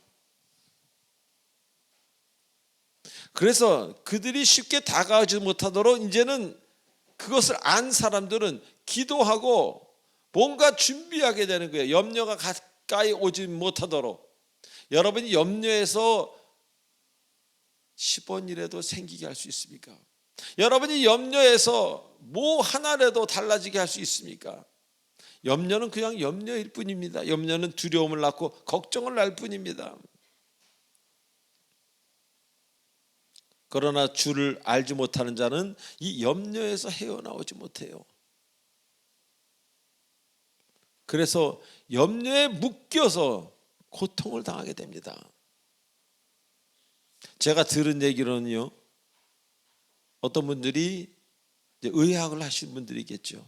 그래서 그들이 쉽게 다가오지 못하도록 이제는 그것을 안 사람들은 기도하고 뭔가 준비하게 되는 거예요. 염려가 가까이 오지 못하도록. 여러분이 염려해서 10원이라도 생기게 할 수 있습니까? 여러분이 염려해서 뭐 하나라도 달라지게 할 수 있습니까? 염려는 그냥 염려일 뿐입니다. 염려는 두려움을 낳고 걱정을 낳을 뿐입니다. 그러나 주를 알지 못하는 자는 이 염려에서 헤어나오지 못해요. 그래서 염려에 묶여서 고통을 당하게 됩니다. 제가 들은 얘기로는요, 어떤 분들이 의학을 하신 분들이겠죠.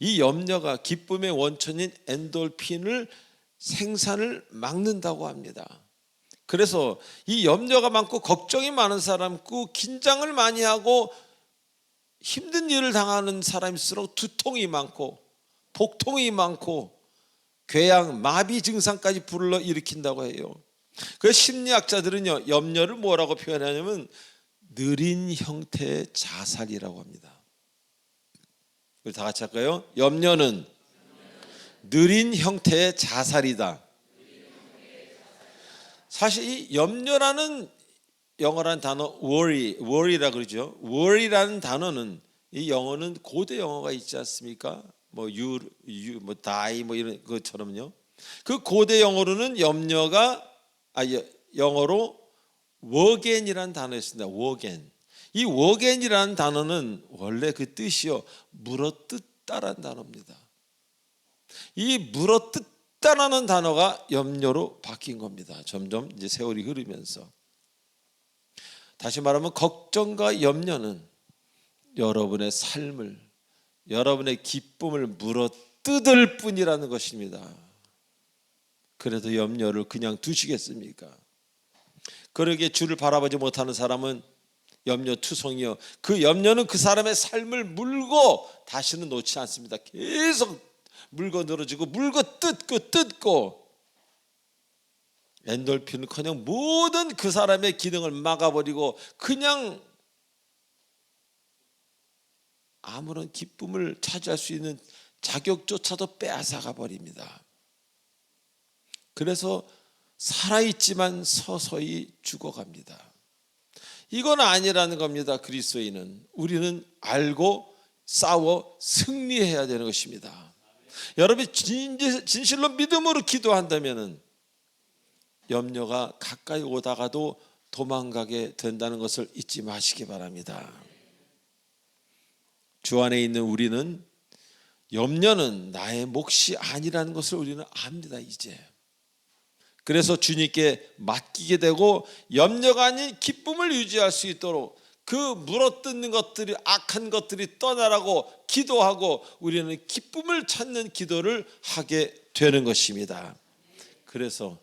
이 염려가 기쁨의 원천인 엔돌핀을 생산을 막는다고 합니다. 그래서 이 염려가 많고 걱정이 많은 사람, 긴장을 많이 하고 힘든 일을 당하는 사람일수록 두통이 많고 복통이 많고 궤양, 마비 증상까지 불러일으킨다고 해요. 그래서 심리학자들은요, 염려를 뭐라고 표현하냐면 느린 형태의 자살이라고 합니다. 우리 다 같이 할까요? 염려는 느린 형태의 자살이다. 사실 이 염려라는 영어라는 단어 worry라 그러죠. worry라는 단어는 이 영어는 고대 영어가 있지 않습니까? 뭐 die 뭐 이런 것처럼요. 그 고대 영어로는 염려가 영어로 worgen이라는 단어였습니다. worgen. 이 worgen이라는 단어는 원래 그 뜻이요, 물어뜯다라는 단어입니다. 이 물어뜯다라는 단어가 염려로 바뀐 겁니다. 점점 이제 세월이 흐르면서. 다시 말하면 걱정과 염려는 여러분의 삶을, 여러분의 기쁨을 물어뜯을 뿐이라는 것입니다. 그래도 염려를 그냥 두시겠습니까? 그러기에 주를 바라보지 못하는 사람은 염려투성이요, 그 염려는 그 사람의 삶을 물고 다시는 놓지 않습니다. 계속 물고 늘어지고 물고 뜯고 엔돌핀은커녕 모든 그 사람의 기능을 막아버리고 그냥 아무런 기쁨을 차지할 수 있는 자격조차도 빼앗아가 버립니다. 그래서 살아있지만 서서히 죽어갑니다. 이건 아니라는 겁니다. 그리스도인은, 우리는 알고 싸워 승리해야 되는 것입니다. 여러분이 진실로 믿음으로 기도한다면 염려가 가까이 오다가도 도망가게 된다는 것을 잊지 마시기 바랍니다. 주 안에 있는 우리는 염려는 나의 몫이 아니라는 것을 우리는 압니다. 이제 그래서 주님께 맡기게 되고 염려가 아닌 기쁨을 유지할 수 있도록 그 물어뜯는 것들이, 악한 것들이 떠나라고 기도하고 우리는 기쁨을 찾는 기도를 하게 되는 것입니다. 그래서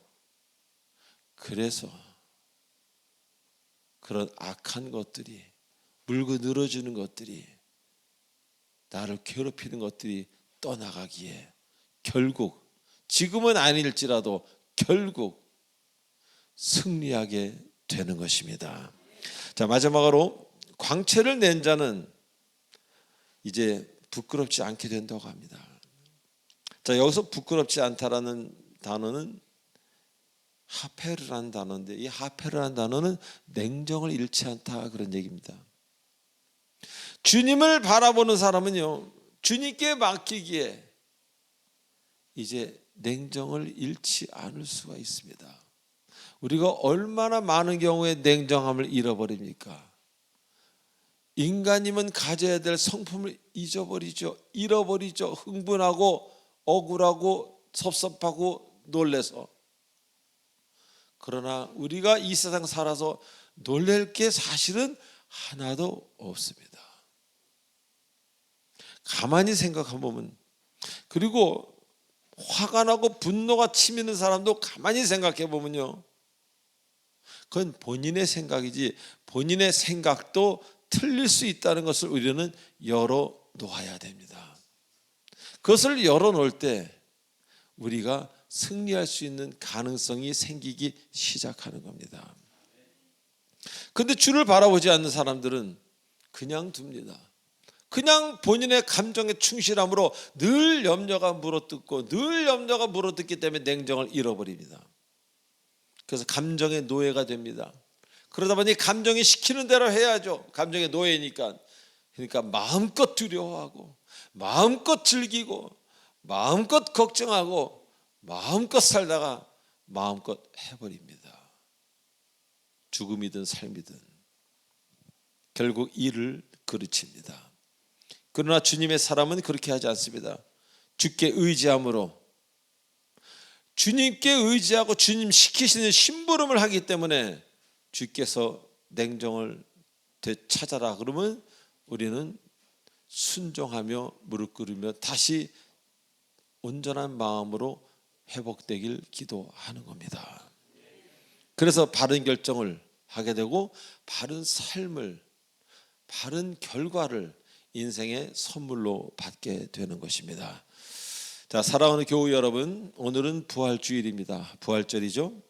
그런 악한 것들이, 물고 늘어지는 것들이, 나를 괴롭히는 것들이 떠나가기에 결국, 지금은 아닐지라도 결국 승리하게 되는 것입니다. 자, 마지막으로 광채를 낸 자는 이제 부끄럽지 않게 된다고 합니다. 자, 여기서 부끄럽지 않다라는 단어는 하페르라는 단어인데, 이 하페르라는 단어는 냉정을 잃지 않다, 그런 얘기입니다. 주님을 바라보는 사람은요, 주님께 맡기기에 이제 냉정을 잃지 않을 수가 있습니다. 우리가 얼마나 많은 경우에 냉정함을 잃어버립니까? 인간이면 가져야 될 성품을 잃어버리죠. 흥분하고 억울하고 섭섭하고 놀래서. 그러나 우리가 이 세상 살아서 놀랄 게 사실은 하나도 없습니다. 가만히 생각해 보면, 그리고 화가 나고 분노가 치미는 사람도 가만히 생각해 보면요, 그건 본인의 생각이지 본인의 생각도 틀릴 수 있다는 것을 우리는 열어놓아야 됩니다. 그것을 열어놓을 때 우리가 승리할 수 있는 가능성이 생기기 시작하는 겁니다. 그런데 주를 바라보지 않는 사람들은 그냥 둡니다. 그냥 본인의 감정에 충실함으로 늘 염려가 물어뜯고 늘 염려가 물어뜯기 때문에 냉정을 잃어버립니다. 그래서 감정의 노예가 됩니다. 그러다 보니 감정이 시키는 대로 해야죠. 감정의 노예니까. 그러니까 마음껏 두려워하고 마음껏 즐기고 마음껏 걱정하고 마음껏 살다가 마음껏 해버립니다. 죽음이든 삶이든 결국 이를 그르칩니다. 그러나 주님의 사람은 그렇게 하지 않습니다. 주께 의지함으로, 주님께 의지하고 주님 시키시는 심부름을 하기 때문에 주께서 냉정을 되찾아라 그러면 우리는 순종하며 무릎 꿇으며 다시 온전한 마음으로 회복되길 기도하는 겁니다. 그래서 바른 결정을 하게 되고 바른 삶을, 바른 결과를 인생의 선물로 받게 되는 것입니다. 자, 사랑하는 교우 여러분, 오늘은 부활주일입니다. 부활절이죠.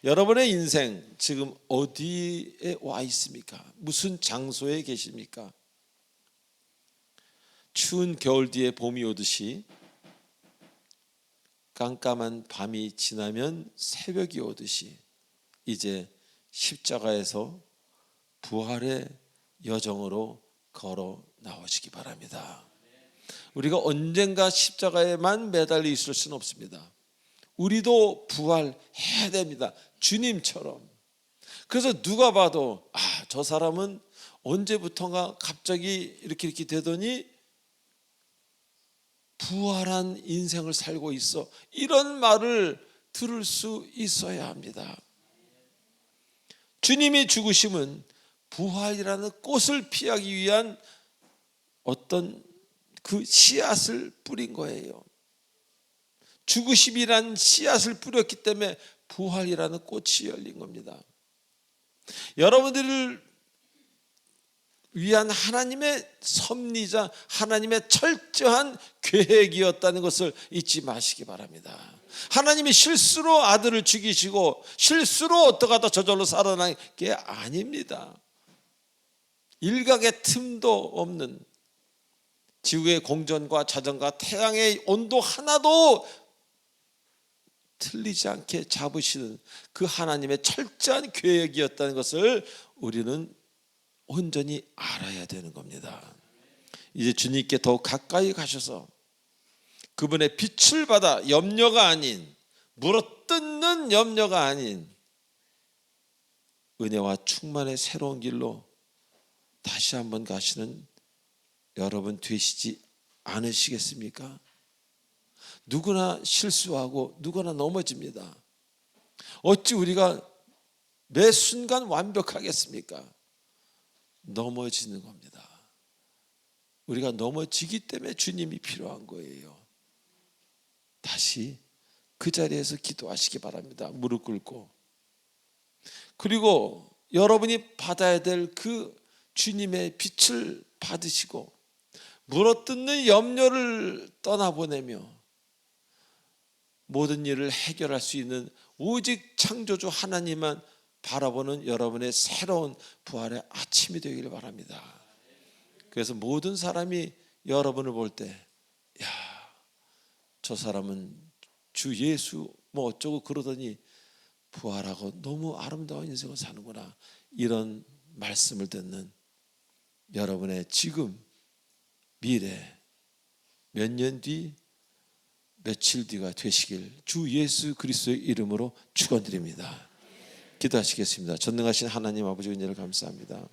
여러분의 인생 지금 어디에 와 있습니까? 무슨 장소에 계십니까? 추운 겨울 뒤에 봄이 오듯이 깜깜한 밤이 지나면 새벽이 오듯이 이제 십자가에서 부활의 여정으로 걸어 나오시기 바랍니다. 우리가 언젠가 십자가에만 매달려 있을 수는 없습니다. 우리도 부활해야 됩니다. 주님처럼. 그래서 누가 봐도 저 사람은 언제부턴가 갑자기 이렇게 되더니 부활한 인생을 살고 있어, 이런 말을 들을 수 있어야 합니다. 주님이 죽으심은 부활이라는 꽃을 피하기 위한 어떤 그 씨앗을 뿌린 거예요. 죽으심이란 씨앗을 뿌렸기 때문에 부활이라는 꽃이 열린 겁니다. 여러분들을 위한 하나님의 섭리자, 하나님의 철저한 계획이었다는 것을 잊지 마시기 바랍니다. 하나님이 실수로 아들을 죽이시고 실수로 어떡하다 저절로 살아난 게 아닙니다. 일각의 틈도 없는 지구의 공전과 자전과 태양의 온도 하나도 틀리지 않게 잡으시는 그 하나님의 철저한 계획이었다는 것을 우리는 온전히 알아야 되는 겁니다. 이제 주님께 더욱 가까이 가셔서 그분의 빛을 받아 염려가 아닌, 물어뜯는 염려가 아닌 은혜와 충만의 새로운 길로 다시 한번 가시는 여러분 되시지 않으시겠습니까? 누구나 실수하고 누구나 넘어집니다. 어찌 우리가 매 순간 완벽하겠습니까? 넘어지는 겁니다. 우리가 넘어지기 때문에 주님이 필요한 거예요. 다시 그 자리에서 기도하시기 바랍니다. 무릎 꿇고. 그리고 여러분이 받아야 될 그 주님의 빛을 받으시고 물어뜯는 염려를 떠나보내며 모든 일을 해결할 수 있는 오직 창조주 하나님만 바라보는 여러분의 새로운 부활의 아침이 되기를 바랍니다. 그래서 모든 사람이 여러분을 볼 때, 야, 저 사람은 주 예수 뭐 어쩌고 그러더니 부활하고 너무 아름다운 인생을 사는구나, 이런 말씀을 듣는 여러분의 지금, 미래, 몇 년 뒤, 며칠 뒤가 되시길 주 예수 그리스도의 이름으로 축원드립니다. 기도하시겠습니다. 전능하신 하나님 아버지 은혜를 감사합니다.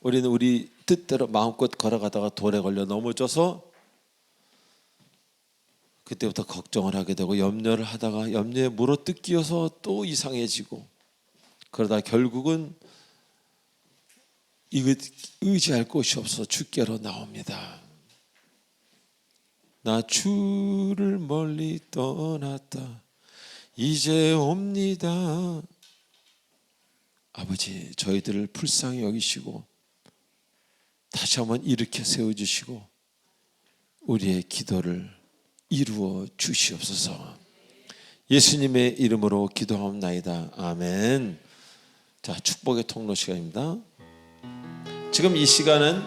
우리는 우리 뜻대로 마음껏 걸어가다가 돌에 걸려 넘어져서 그때부터 걱정을 하게 되고 염려를 하다가 염려에 물어뜯기어서 또 이상해지고, 그러다 결국은 의지할 곳이 없어 주께로 나옵니다. 나 주를 멀리 떠났다 이제 옵니다. 아버지, 저희들을 불쌍히 여기시고 다시 한번 일으켜 세워주시고 우리의 기도를 이루어 주시옵소서. 예수님의 이름으로 기도하옵나이다. 아멘. 자, 축복의 통로 시간입니다. 지금 이 시간은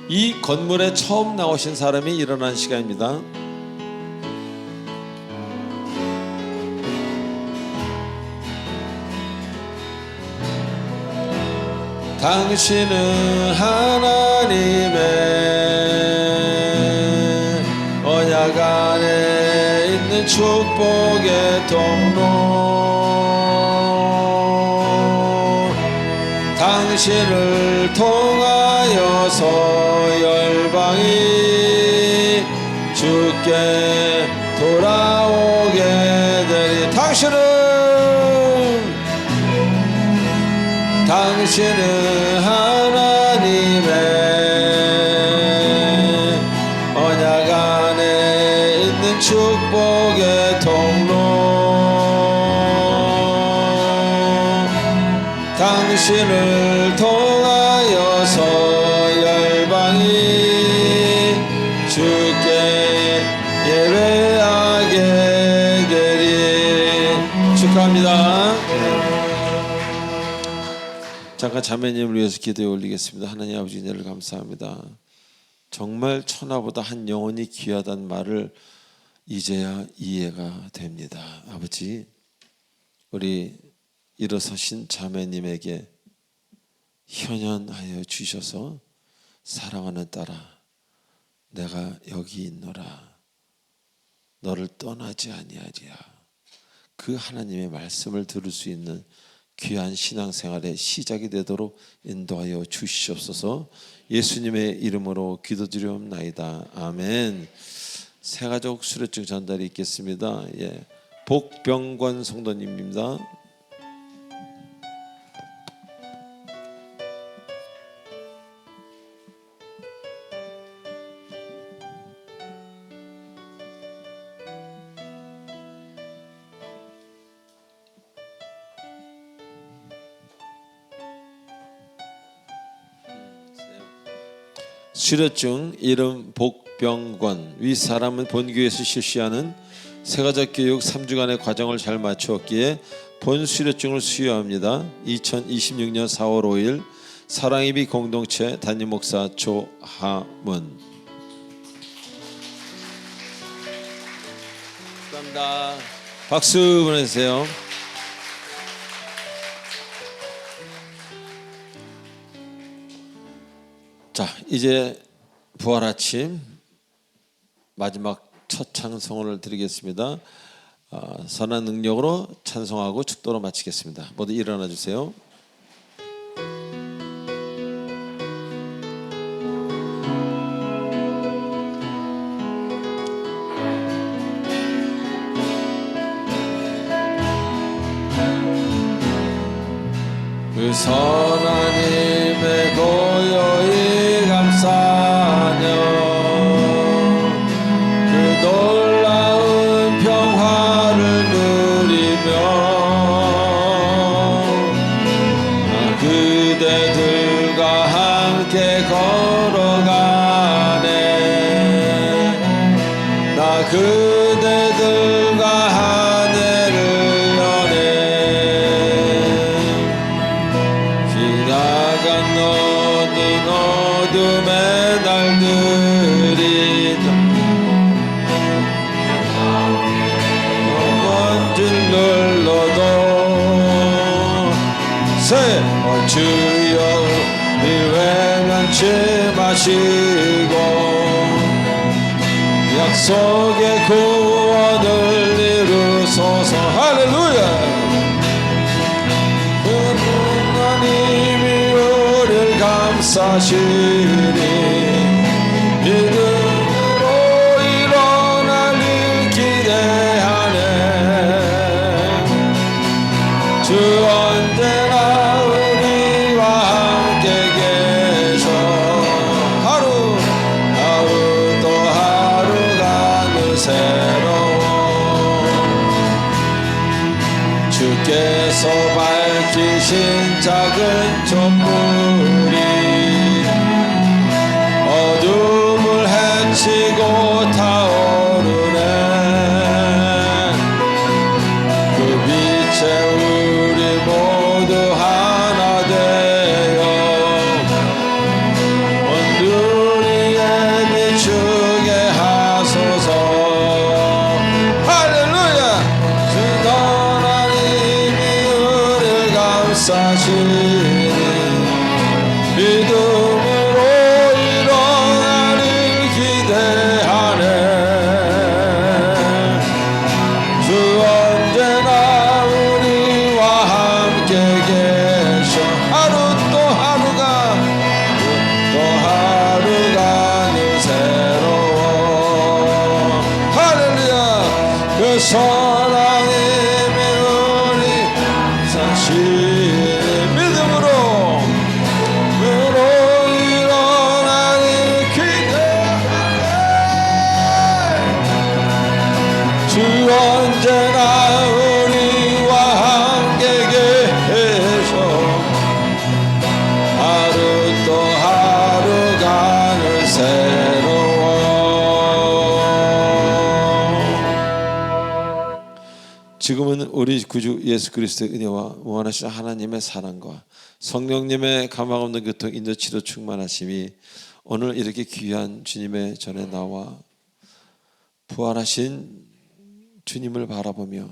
이 건물에 처음 나오신 사람이 일어난 시간입니다. 당신은 하나님의 언약 안에 있는 축복의 통로, 당신을 통하여서 열방이 주께 돌아오게 되리. 당신은 하나님의 언약 안에 있는 축복의 통로, 당신을 통하여서 열방이 주께 예배하게 되리. 축하합니다. 잠깐 자매님을 위해서 기도에 올리겠습니다. 하나님 아버지, 은혜를 감사합니다. 정말 천하보다 한 영혼이 귀하다는 말을 이제야 이해가 됩니다. 아버지, 우리 일어서신 자매님에게 현현하여 주셔서 사랑하는 딸아, 내가 여기 있노라, 너를 떠나지 아니하리라, 그 하나님의 말씀을 들을 수 있는 귀한 신앙생활의 시작이 되도록 인도하여 주시옵소서. 예수님의 이름으로 기도드리옵나이다. 아멘. 새가족 수료증 전달이 있겠습니다. 예, 복병권 성도님입니다. 수료증 이름 복병권. 위 사람은 본교에서 실시하는 세가족 교육 3주간의 과정을 잘 마쳤기에 본 수료증을 수여합니다. 2026년 4월 5일 사랑예비 공동체 담임 목사 조하문. 감사합니다. 박수 보내주세요. 자, 이제 부활 아침 마지막 첫 찬송을 드리겠습니다. 선한 능력으로 찬송하고 축도로 마치겠습니다. 모두 일어나 주세요. 그 선한 힘에 고요히 감싸며 그 놀라운 평화를 누리며 그대들과 함께 걸어가네. 나 그대들과 하늘을 여네. 지나간 너는 어둠의 날들이 먼진 눌러도 새 주여 이 외면치 마시고 약속의 구원을 이루소서. 할렐루야. 하나님이 우리를 감싸시니 믿음으로 일어날 일 기대하네. 주 언제나 우리와 함께 계셔. 하루 또 하루가 늘 새로워. 주께서 밝히신 작은 촛불이 어둠을 헤치고 타오르네. 그 빛에 우리 모두 하나 되어 온누리에 비추게 하소서. 할렐루야. 주 하나님이 우리를 감싸시니 믿음으로 일어날 일 기대하네. 주 언제나 우리와 함께 계셔. 하루 또 하루가 늘 새로워. 할렐루야. 그 사랑님이 우리 사신 믿음으로 일어나니 기대하네. 주 언제나 우리와 함께 계셔. 하루 또 하루가 늘 새로워. 지금은 우리 구주 예수 그리스도의 은혜와 무한하신 하나님의 사랑과 성령님의 감화없는 교통 인도 치료 충만하심이 오늘 이렇게 귀한 주님의 전에 나와 부활하신 주님을 바라보며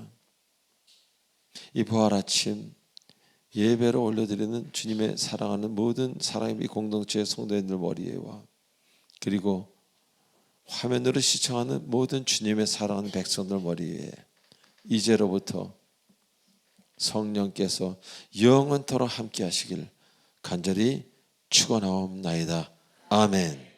이 부활 아침 예배로 올려드리는 주님의 사랑하는 모든 사랑의 공동체의 성도님들 머리에와 그리고 화면으로 시청하는 모든 주님의 사랑하는 백성들 머리에 이제로부터 성령께서 영원토록 함께 하시길 간절히 축원하옵나이다. 아멘.